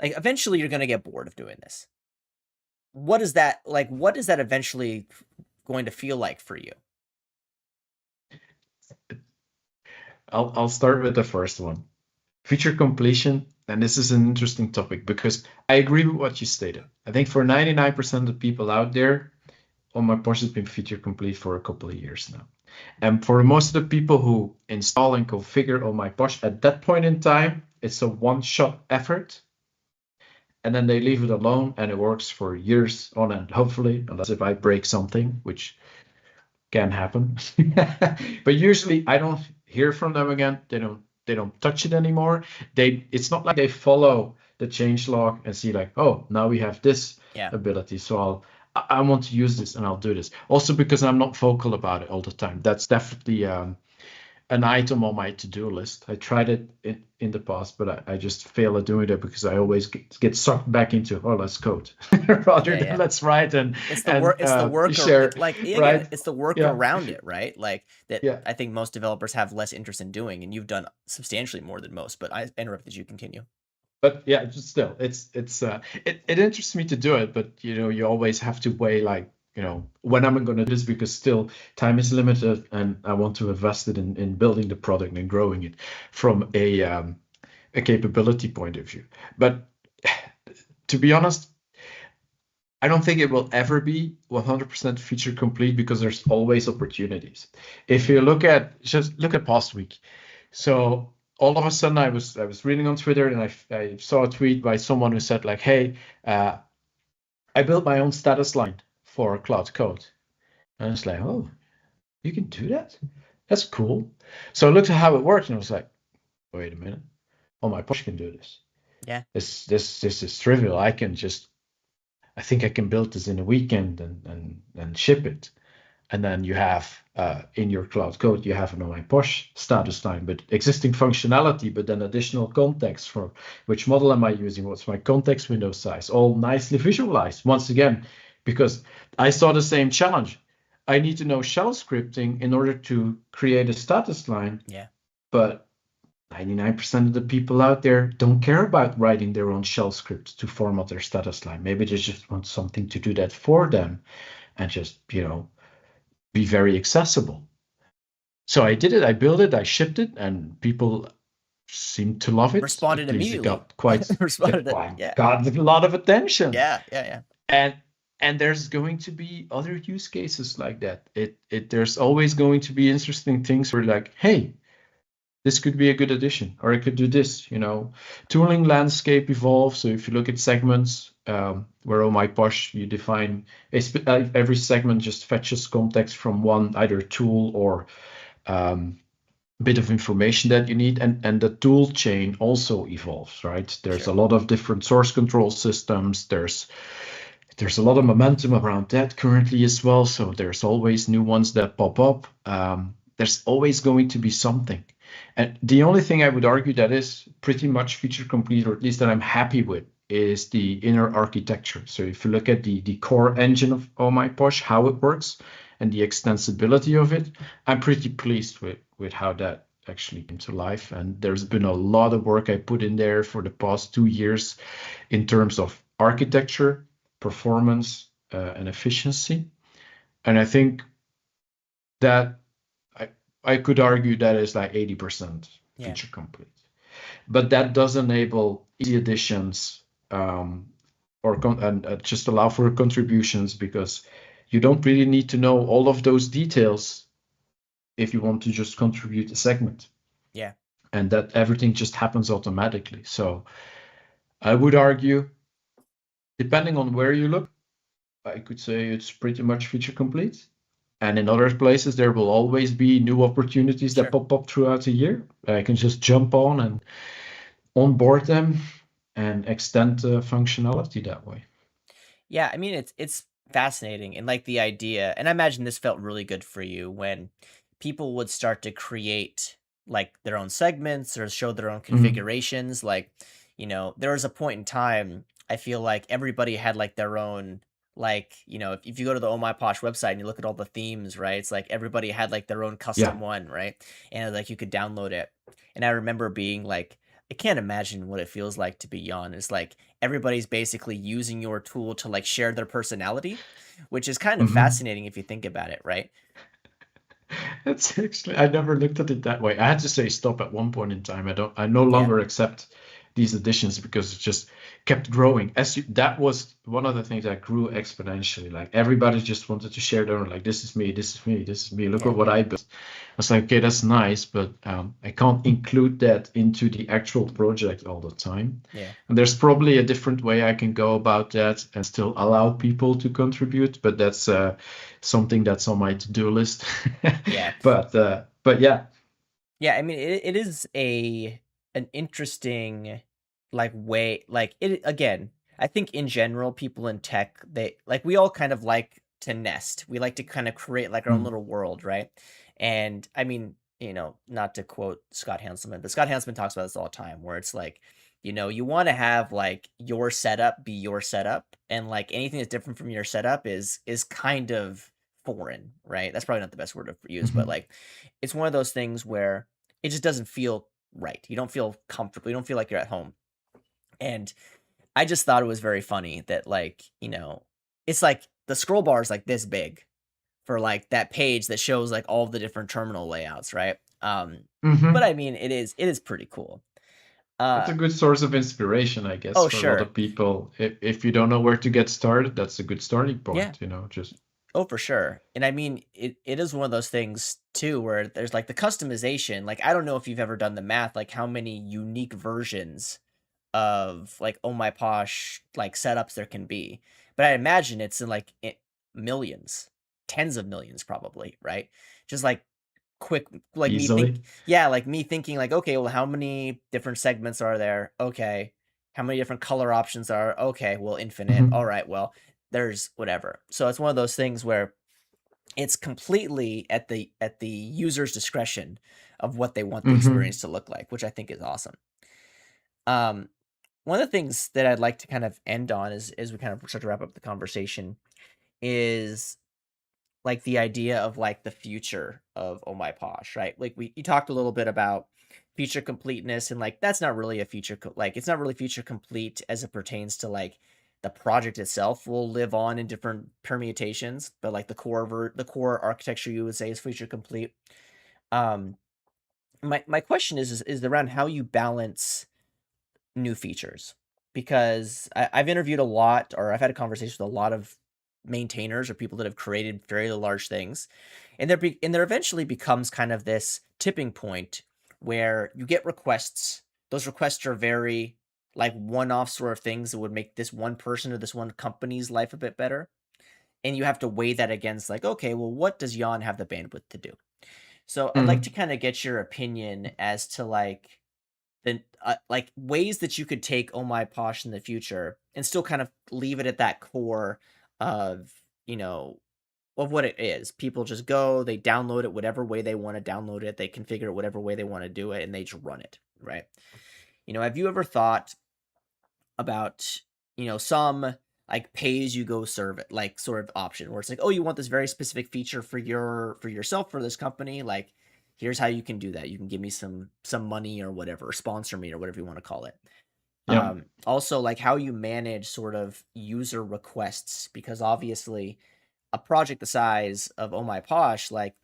like, eventually you're going to get bored of doing this. What is that eventually going to feel like for you? I'll start with the first one. Feature completion, and this is an interesting topic because I agree with what you stated. I think for 99% of people out there, OhMyPosh has been feature complete for a couple of years now. And for most of the people who install and configure OhMyPosh at that point in time, it's a one-shot effort. And then they leave it alone and it works for years on end, hopefully, unless if I break something, which can happen. But usually I don't hear from them again. They don't touch it anymore. It's not like they follow the change log and see like, oh, now we have this Yeah. ability. So I want to use this and I'll do this. Also because I'm not vocal about it all the time. That's definitely an item on my to-do list. I tried it in the past, but I just fail at doing it because I always get sucked back into, oh, let's code rather Yeah, than yeah. let's write and It's the work. and It's the work. share, Like, again, right? it's the work Yeah, around it, right? Like that. yeah. I think most developers have less interest in doing, and you've done substantially more than most. But I interrupted you. Continue. But yeah, just still, it interests me to do it, but you always have to weigh like when am I going to do this because still time is limited and I want to invest it in building the product and growing it from a capability point of view. But to be honest, I don't think it will ever be 100% feature complete because there's always opportunities. If you Mm, look at past week, so all of a sudden I was reading on Twitter and I saw a tweet by someone who said like, hey, I built my own status line for Cloud Code, and I was like, oh, you can do that? That's cool. So I looked at how it worked and I was like, wait a minute, oh my Posh can do this. yeah. This is trivial. I think I can build this in a weekend and ship it. And then you have in your cloud code, you have an OhMyPosh status line, but existing functionality, but then additional context for which model am I using? What's my context window size? All nicely visualized once again, because I saw the same challenge. I need to know shell scripting in order to create a status line, Yeah. but 99% of the people out there don't care about writing their own shell script to format their status line. Maybe they just want something to do that for them and just, be very accessible. So I did it, I built it, I shipped it, and people seemed to love it. Responded At least it immediately. got quite Responded. got a lot of attention. Yeah. Yeah. Yeah. And there's going to be other use cases like that. There's always going to be interesting things where like, hey, this could be a good addition, or I could do this. Tooling landscape evolves. So if you look at segments, where OhMyPosh, you define every segment just fetches context from one either tool or bit of information that you need, and the tool chain also evolves, right? There's a Sure. lot of different source control systems. There's a lot of momentum around that currently as well. So there's always new ones that pop up. There's always going to be something. And the only thing I would argue that is pretty much feature complete, or at least that I'm happy with, is the inner architecture. So if you look at the core engine of OhMyPosh, how it works, and the extensibility of it, I'm pretty pleased with how that actually came to life. And there's been a lot of work I put in there for the past 2 years in terms of architecture, performance, and efficiency. And I think that I I could argue that is like 80% Yeah. feature complete. But that does enable easy additions, and just allow for contributions, because you don't really need to know all of those details if you want to just contribute a segment, Yeah. and that everything just happens automatically. So I would argue, depending on where you look, I could say it's pretty much feature complete. And in other places, there will always be new opportunities that Sure. pop up throughout the year. I can just jump on and onboard them and extend the functionality that way. Yeah, I mean it's fascinating, and like the idea, and I imagine this felt really good for you when people would start to create like their own segments or show their own Mhm. configurations. Like, there was a point in time I feel like everybody had like their own, like, if you go to the Oh My Posh website and you look at all the themes, right? It's like everybody had like their own Yeah. custom one, right? And like you could download it. And I remember being like, I can't imagine what it feels like to be Yon. It's like everybody's basically using your tool to like share their personality, which is kind of Mhm. fascinating if you think about it, right? That's actually, I never looked at it that way. I had to say stop at one point in time. I no Yeah. longer accept these additions because it just kept growing. That was one of the things that grew exponentially. Like everybody just wanted to share their own, like, this is me, this is me, this is me. Look Yeah. at what I built. I was like, okay, that's nice, but I can't include that into the actual project all the time. Yeah. And there's probably a different way I can go about that and still allow people to contribute, but that's something that's on my to-do list. Yeah. But yeah. Yeah, I mean it is an interesting like way, like it again. I think in general people in tech, they like, we all kind of like to nest. We like to kind of create like our own Mm, little world, right? And I mean, not to quote Scott Hanselman, but Scott Hanselman talks about this all the time where it's like, you want to have like your setup be your setup, and like anything that's different from your setup is kind of foreign, right? That's probably not the best word to use, but mhm, like it's one of those things where it just doesn't feel right. You don't feel comfortable. You don't feel like you're at home. And I just thought it was very funny that like, it's like the scroll bar is like this big for like that page that shows like all the different terminal layouts, right? But mhm. I mean, it is pretty cool. That's Uh a good source of inspiration, I guess, oh for a lot sure. of people. If you don't know where to get started, that's a good starting Yeah. point, just. Oh, for sure. And I mean, it is one of those things too where there's like the customization. Like I don't know if you've ever done the math, like how many unique versions of like Oh My Posh like setups there can be. But I imagine it's in like millions, tens of millions probably, right? Just like quick, like me think, Easily. yeah, like me thinking like, okay, well, how many different segments are there? Okay. How many different color options are? Okay, well, infinite. All Mhm, right, well, there's whatever. So it's one of those things where it's completely at the user's discretion of what they want the mhm, experience to look like, which I think is awesome. Um, one of the things that I'd like to kind of end on as we kind of start to wrap up the conversation is like the idea of like the future of Oh My Posh, right? Like you talked a little bit about feature completeness, and like that's not really a like it's not really feature complete as it pertains to like the project itself will live on in different permutations, but like the core architecture you would say is feature complete. Um my question is around how you balance new features, because I've interviewed a lot, or I've had a conversation with a lot of maintainers or people that have created very large things, and there eventually becomes kind of this tipping point where you get requests. Those requests are very like one-off sort of things that would make this one person or this one company's life a bit better, and you have to weigh that against like, okay, well, what does Yon have the bandwidth to do? So I'd like to mhm. kind of get your opinion as to like ways that you could take Oh My Posh in the future and still kind of leave it at that core of, you know, of what it is. People just go, they download it whatever way they want to download it, they configure it whatever way they want to do it, and they just run it, right? Have you ever thought about, some like pay as you go serve like sort of option where it's like, oh, you want this very specific feature for yourself for this company, like here's how you can do that. You can give me some money or whatever, or sponsor me or whatever you want to call it. Yeah. Also like how you manage sort of user requests, because obviously a project the size of Oh My Posh, like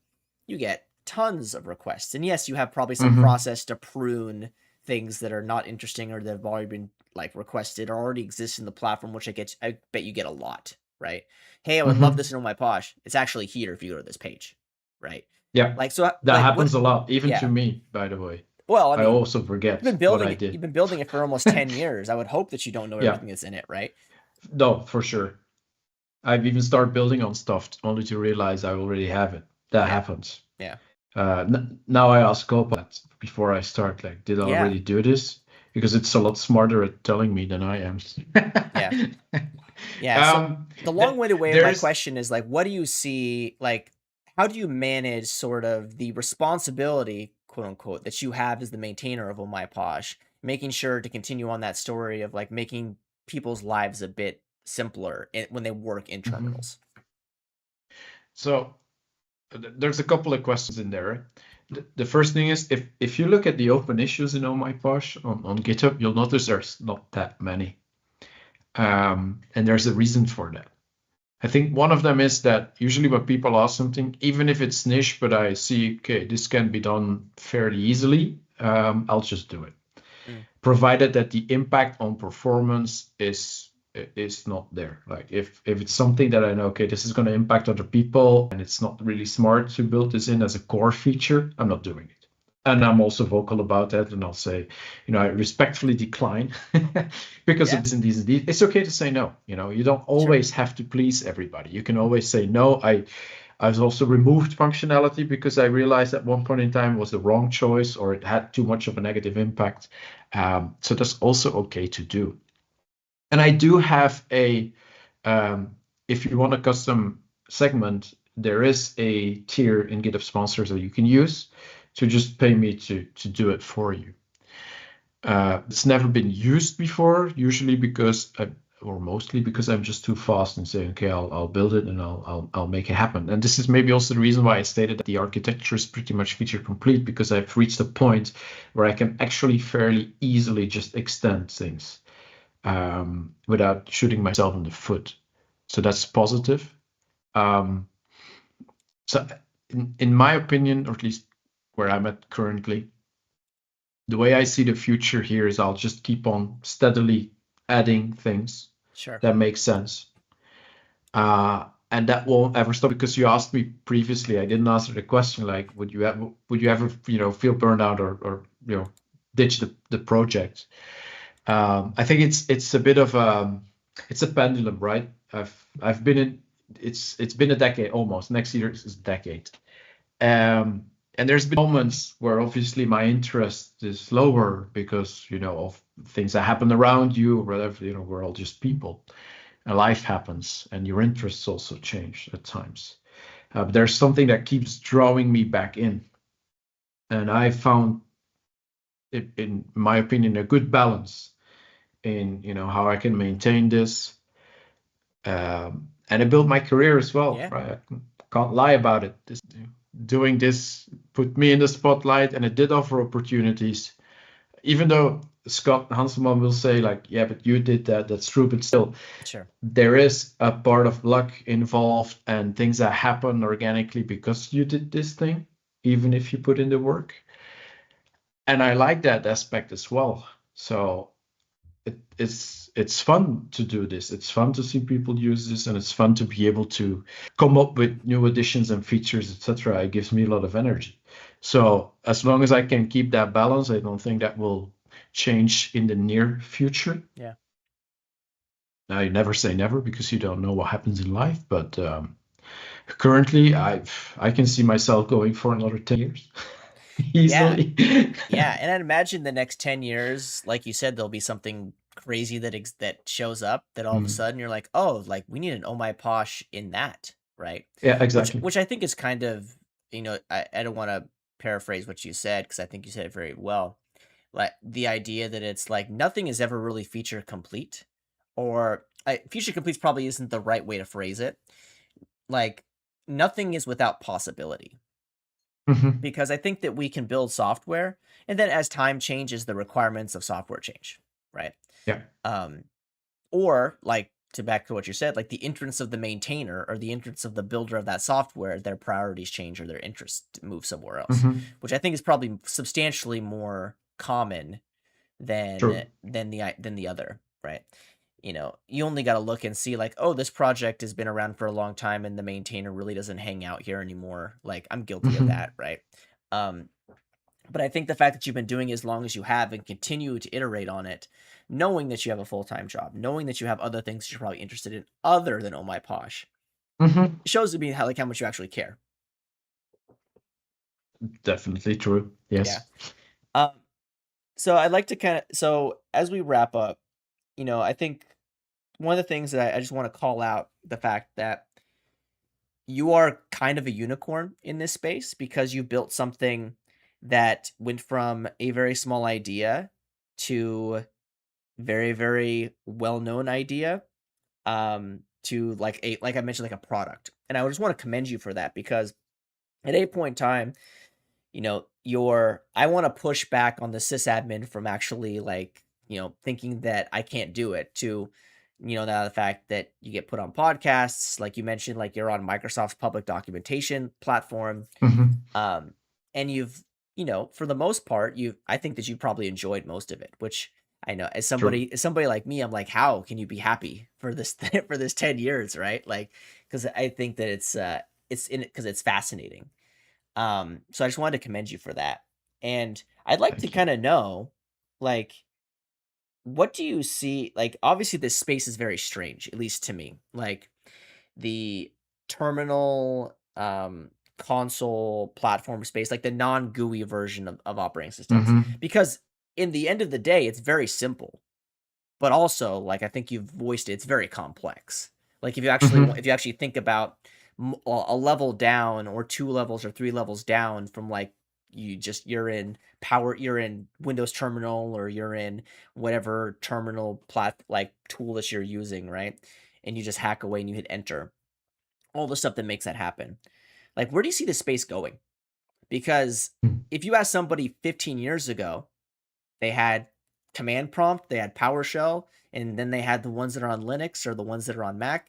you get tons of requests. And yes, you have probably some Mm-hmm. process to prune things that are not interesting or that have already been like requested or already exist in the platform, which I bet you get a lot, right? Hey, I would love Mm-hmm. this in OhMyPosh. It's actually here if you go to this page, right? Yeah, Like so, that like happens what? a lot, even to Yeah. me, by the way. Well, I I mean, also forget what I you've did. been building it for almost 10 years. I would hope that you don't know Yeah, everything that's in it, right? no, for sure. I've even started building on stuff only to realize I already have it. That Yeah. happens. Yeah. Now I ask Copilot before I start, like, did I Yeah. already do this? Because it's a lot smarter at telling me than I am. Yeah. Yeah. So um, the long-winded way of my there's question is like, what do you see, like, how do you manage sort of the responsibility, quote unquote, that you have as the maintainer of OhMyPosh, making sure to continue on that story of like making people's lives a bit simpler when they work in Mhm. terminals? So there's a couple of questions in there. The first thing is if you look at the open issues in OhMyPosh on GitHub, you'll notice there's not that many. And there's a reason for that. I think one of them is that usually when people ask something, even if it's niche, but I see, okay, this can be done fairly easily, I'll just do it. Mm, Provided that the impact on performance is not there. Like if it's something that I know, okay, this is going to impact other people and it's not really smart to build this in as a core feature, I'm not doing it. And I'm also vocal about that, and I'll say, I respectfully decline because of yeah, this and these and these. It's okay to say no. You don't sure. always have to please everybody. You can always say no. I've also removed functionality because I realized at one point in time it was the wrong choice or it had too much of a negative impact. So that's also okay to do. And I do have if you want a custom segment, there is a tier in GitHub sponsors that you can use to just pay me to do it for you. It's never been used before, usually or mostly because I'm just too fast and saying, okay, I'll build it and I'll make it happen. And this is maybe also the reason why I stated that the architecture is pretty much feature complete, because I've reached a point where I can actually fairly easily just extend things without shooting myself in the foot. So that's positive. Um, so in my opinion, or at least where I'm at currently, the way I see the future here is I'll just keep on steadily adding things Sure. that make sense. And that won't ever stop, because you asked me previously, I didn't answer the question, like, would you ever, feel burned out or ditch the project? I think it's a bit of it's a pendulum, right? I've been in it's been a decade almost. Next year is a decade. And there's been moments where obviously my interest is lower because of things that happen around you or whatever. We're all just people, and life happens, and your interests also change at times. But there's something that keeps drawing me back in, and I found it, in my opinion, a good balance in how I can maintain this, and I built my career as well. Yeah. Right, I can't lie about it. Doing this put me in the spotlight, and it did offer opportunities. Even though Scott Hanselman will say, like, yeah, but you did that. That's true, but still, Sure. there is a part of luck involved and things that happen organically because you did this thing, even if you put in the work. And I like that aspect as well. So it's fun to do this. It's fun to see people use this, and it's fun to be able to come up with new additions and features, etc. It gives me a lot of energy. So as long as I can keep that balance, I don't think that will change in the near future. Yeah. Now, you never say never because you don't know what happens in life, but currently I can see myself going for another 10 years Yeah. easily. Yeah, and I'd imagine the next 10 years, like you said, there'll be something crazy that shows up that all of a Mm. sudden you're like, "Oh, like we need an Oh My Posh in that," right? Yeah, Which exactly. which I think is kind of, I don't want to paraphrase what you said because I think you said it very well. Like the idea that it's like nothing is ever really feature complete, or feature complete probably isn't the right way to phrase it. Like nothing is without possibility, Hmm. because I think that we can build software, and then as time changes, the requirements of software change, right? Yeah. Um, or like to back to what you said, like the entrance of the maintainer or the entrance of the builder of that software, their priorities change or their interests move somewhere else, Mm-hmm. which I think is probably substantially more common True. than the other, right? You only got to look and see like, oh, this project has been around for a long time and the maintainer really doesn't hang out here anymore. Like I'm guilty of Mm-hmm. that, right? Um, but I think the fact that you've been doing it as long as you have and continue to iterate on it, knowing that you have a full time job, knowing that you have other things that you're probably interested in other than Oh My Posh, Mm-hmm. shows to me how much you actually care. Definitely true. Yeah. Yes. Um. So I'd like to so as we wrap up, I think one of the things that I just want to call out the fact that you are kind of a unicorn in this space because you built something that went from a very small idea to very, very well-known idea, to like I mentioned, like a product. And I just want to commend you for that because at a point in time, your I want to push back on the sysadmin from actually like, thinking that I can't do it to, now the fact that you get put on podcasts, like you mentioned, like you're on Microsoft's public documentation platform. Mm-hmm. Um, and for the most part, I think that you probably enjoyed most of it, which I know True. as somebody like me, I'm like, how can you be happy for this for this 10 years, right? Like, because I think that it's in it because it's fascinating. So I just wanted to commend you for that. And I'd like to Thank you. kind of know, like, what do you see? Like, obviously, this space is very strange, at least to me. Like, the terminal console platform space, like the non-GUI version of operating systems. Mm-hmm. Because in the end of the day, it's very simple, but also, like I think you've voiced it, it's very complex. Like Mm-hmm. if you actually think about a level down or two levels or three levels down from like you're in Windows Terminal or you're in whatever terminal like tool that you're using, right? And you just hack away and you hit enter. All the stuff that makes that happen. Like where do you see this space going? Because if you ask somebody 15 years ago, they had command prompt, they had PowerShell, and then they had the ones that are on Linux or the ones that are on Mac.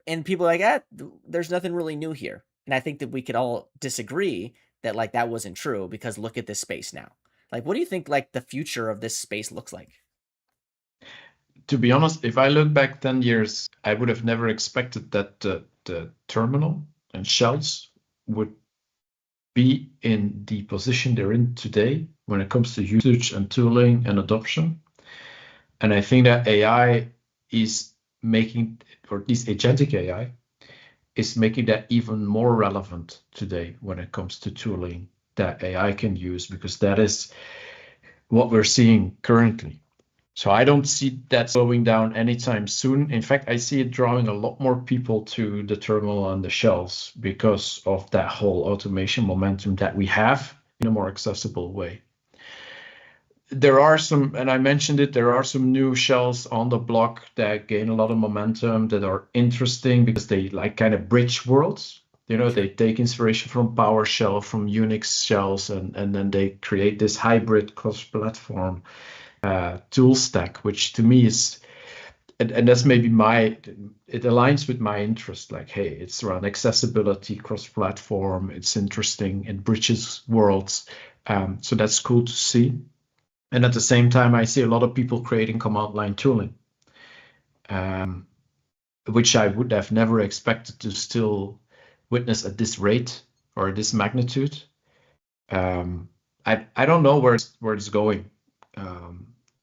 And people are like, there's nothing really new here. And I think that we could all disagree that like that wasn't true because look at this space now. Like, what do you think like the future of this space looks like? To be honest, if I look back 10 years, I would have never expected that the terminal and shells would be in the position they're in today when it comes to usage and tooling and adoption. And I think that AI is making, or at least agentic AI, is making that even more relevant today when it comes to tooling that AI can use, because that is what we're seeing currently. So I don't see that slowing down anytime soon. In fact, I see it drawing a lot more people to the terminal and the shelves because of that whole automation momentum that we have in a more accessible way. There are some, and I mentioned it, there are some new shells on the block that gain a lot of momentum that are interesting because they like kind of bridge worlds. They Sure. take inspiration from PowerShell, from Unix shells, and then they create this hybrid cross-platform tool stack, which to me is, and that's maybe it aligns with my interest. Like, hey, it's around accessibility, cross-platform. It's interesting. It bridges worlds. So that's cool to see. And at the same time, I see a lot of people creating command line tooling, um, which I would have never expected to still witness at this rate or this magnitude. Um, I don't know where it's going.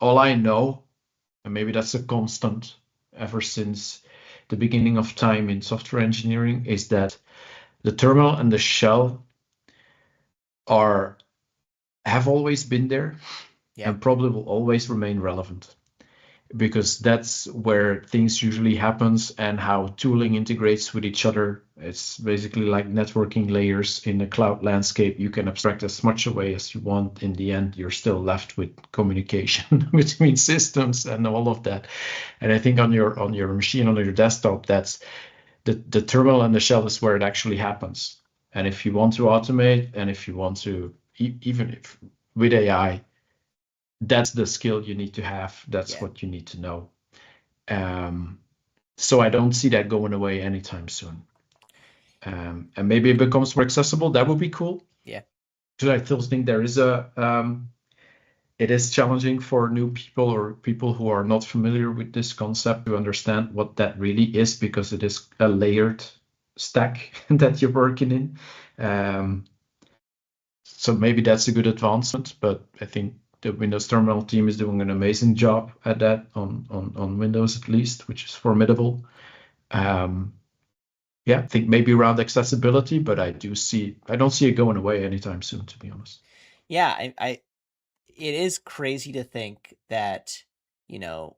All I know, and maybe that's a constant ever since the beginning of time in software engineering, is that the terminal and the shell are have always been there Yeah. and probably will always remain relevant, because that's where things usually happens and how tooling integrates with each other. It's basically like networking layers in a cloud landscape. You can abstract as much away as you want. In the end, you're still left with communication between systems and all of that. And I think on your machine, on your desktop, that's the terminal and the shell is where it actually happens. And if you want to automate, and if you want to, even if with AI, that's the skill you need to have. That's Yeah. what you need to know. So I don't see that going away anytime soon. And maybe it becomes more accessible. That would be cool. Yeah. Because I still think there is it is challenging for new people or people who are not familiar with this concept to understand what that really is, because it is a layered stack that you're working in. So maybe that's a good advancement, but I think the Windows Terminal team is doing an amazing job at that on Windows at least, which is formidable. Yeah, I think maybe around accessibility, but I don't see it going away anytime soon, to be honest. Yeah, it is crazy to think that, you know,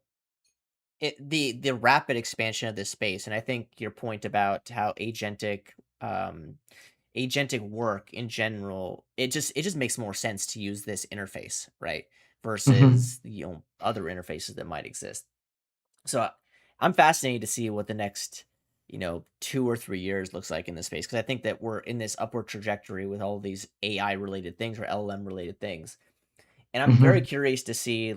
the rapid expansion of this space, and I think your point about how um agentic work in general, it just makes more sense to use this interface, right? Mm-hmm. Versus, other interfaces that might exist. So I'm fascinated to see what the next, 2 or 3 years looks like in this space, because I think that we're in this upward trajectory with all of these AI related things or LLM related things. And I'm very Mm-hmm. curious to see.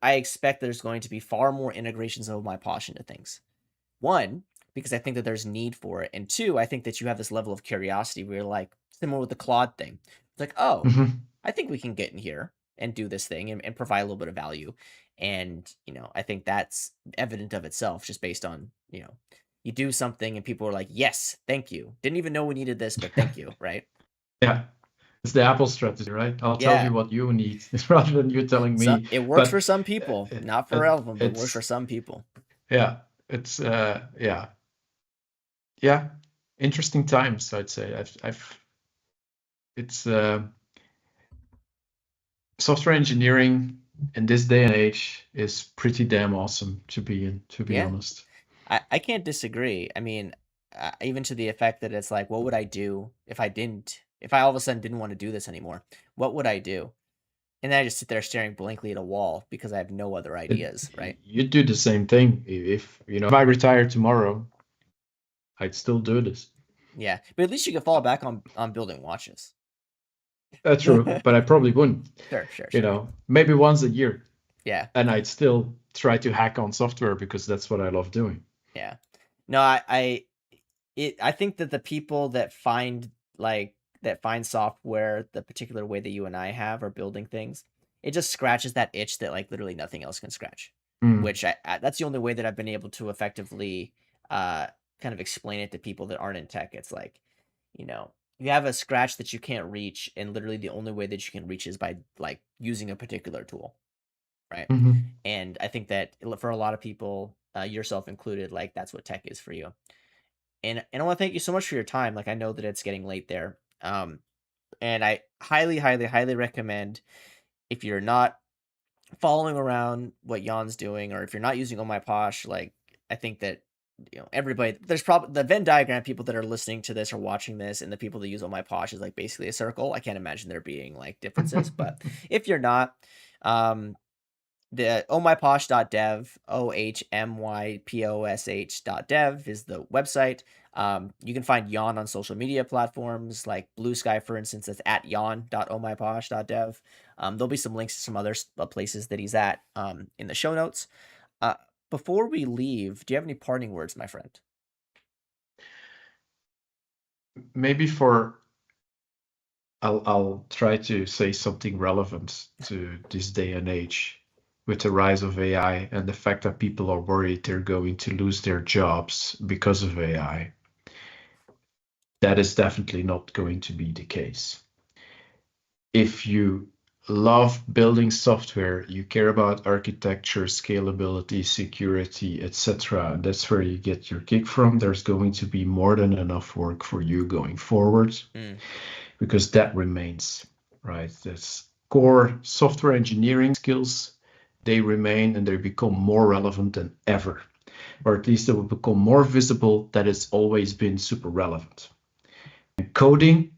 I expect there's going to be far more integrations of my Posh into things. One, because I think that there's need for it, and two, I think that you have this level of curiosity where you're like, similar with the Claude thing. It's like, oh, Mm-hmm. I think we can get in here and do this thing and provide a little bit of value. And, I think that's evident of itself just based on, you do something and people are like, yes, thank you. Didn't even know we needed this, but thank you, right? Yeah, it's the Apple strategy, right? I'll tell Yeah. you what you need rather than you telling So me. it works for But some people, it, not for it, all of them, but works for it's some people. yeah, it's yeah, interesting times, I'd say. It's software engineering in this day and age is pretty damn awesome to be in, to be Yeah. honest. I can't disagree. I mean, even to the effect that it's like, what would I do if I all of a sudden didn't want to do this anymore? What would I do? And then I just sit there staring blankly at a wall because I have no other It, ideas, right? you do the same thing. If if I retire tomorrow, I'd still do this. Yeah, but at least you can fall back on building watches. That's true, but I probably wouldn't. Sure, sure, sure. Maybe once a year, Yeah, and I'd still try to hack on software because that's what I love doing. yeah. No, I think that the people that find software the particular way that you and I have are building things, it just scratches that itch that like literally nothing else can scratch. Mm. Which that's the only way that I've been able to effectively uh kind of explain it to people that aren't in tech. It's like, you have a scratch that you can't reach, and literally the only way that you can reach is by like using a particular tool, right? Hmm. And I think that for a lot of people, yourself included, like that's what tech is for you. And I want to thank you so much for your time. Like I know that it's getting late there. And I highly, highly, highly recommend, if you're not following around what Jan's doing, or if you're not using OhMyPosh, like I think that everybody, there's probably the Venn diagram, people that are listening to this or watching this, and the people that use OhMyPosh is like basically a circle. I can't imagine there being like differences, but if you're not, um, the ohmyposh.dev, ohmyposh.dev is the website. You can find Jan on social media platforms like Blue Sky, for instance. That's at jan.ohmyposh.dev. There'll be some links to some other places that he's at in the show notes. Uh, Before we leave, do you have any parting words, my friend? Maybe I'll try to say something relevant to this day and age with the rise of AI and the fact that people are worried they're going to lose their jobs because of AI. That is definitely not going to be the case. If you love building software, you care about architecture, scalability, security, etc., that's where you get your kick from, there's going to be more than enough work for you going forward, Mm, because that remains, right? That's core software engineering skills. They remain and they become more relevant than ever, or at least they will become more visible that it's always been super relevant. And coding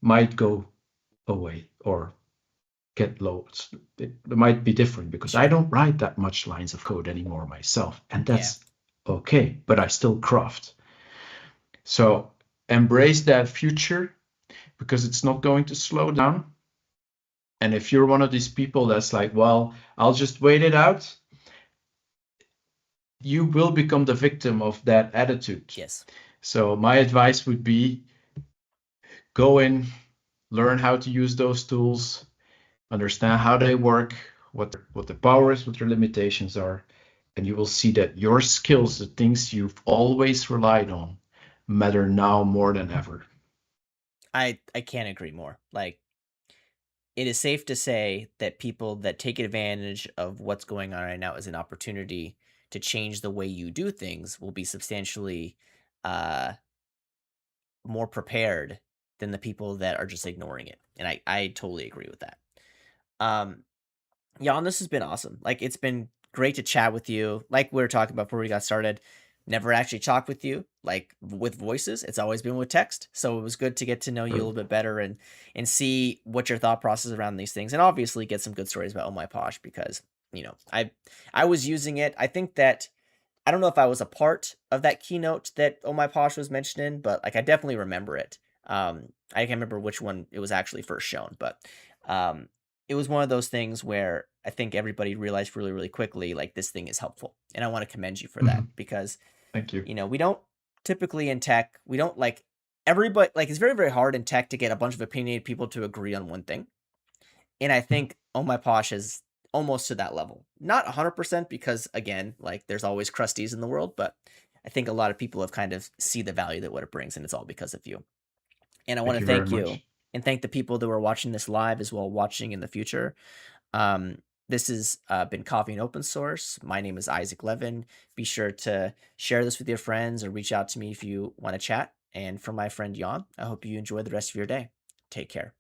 might go away or get low. It might be different because I sure. don't write that much lines of code anymore myself, and Yeah. that's okay, but I still craft. So embrace that future because it's not going to slow down. And if you're one of these people that's like, well, I'll just wait it out, you will become the victim of that attitude. Yes. So my advice would be go in, learn how to use those tools, understand how they work, what the power is, what their limitations are, and you will see that your skills, the things you've always relied on, matter now more than ever. I can't agree more. Like, it is safe to say that people that take advantage of what's going on right now as an opportunity to change the way you do things will be substantially uh more prepared than the people that are just ignoring it. And I totally agree with that. Um Jan, this has been awesome. Like, it's been great to chat with you. Like we were talking about before we got started, never actually talked with you like with voices. It's always been with text. So it was good to get to know you a Sure. little bit better and see what your thought process around these things, and obviously get some good stories about Oh My Posh because I was using it. I think that I don't know if I was a part of that keynote that Oh My Posh was mentioned in, but like I definitely remember it. I can't remember which one it was actually first shown, but um, it was one of those things where I think everybody realized really, really quickly, like this thing is helpful, and I want to commend you for that Mhm. because Thank you. we don't typically in tech, we don't like everybody. Like it's very, very hard in tech to get a bunch of opinionated people to agree on one thing. And I think Oh My Posh is almost to that level. Not 100% because again, like there's always crusties in the world, but I think a lot of people have kind of see the value that what it brings, and it's all because of you. And I want Thank to you very thank you much. and thank the people that were watching this live as well, watching in the future. This has been Coffee and Open Source. My name is Isaac Levin. Be sure to share this with your friends or reach out to me if you want to chat. And for my friend Jan, I hope you enjoy the rest of your day. Take care.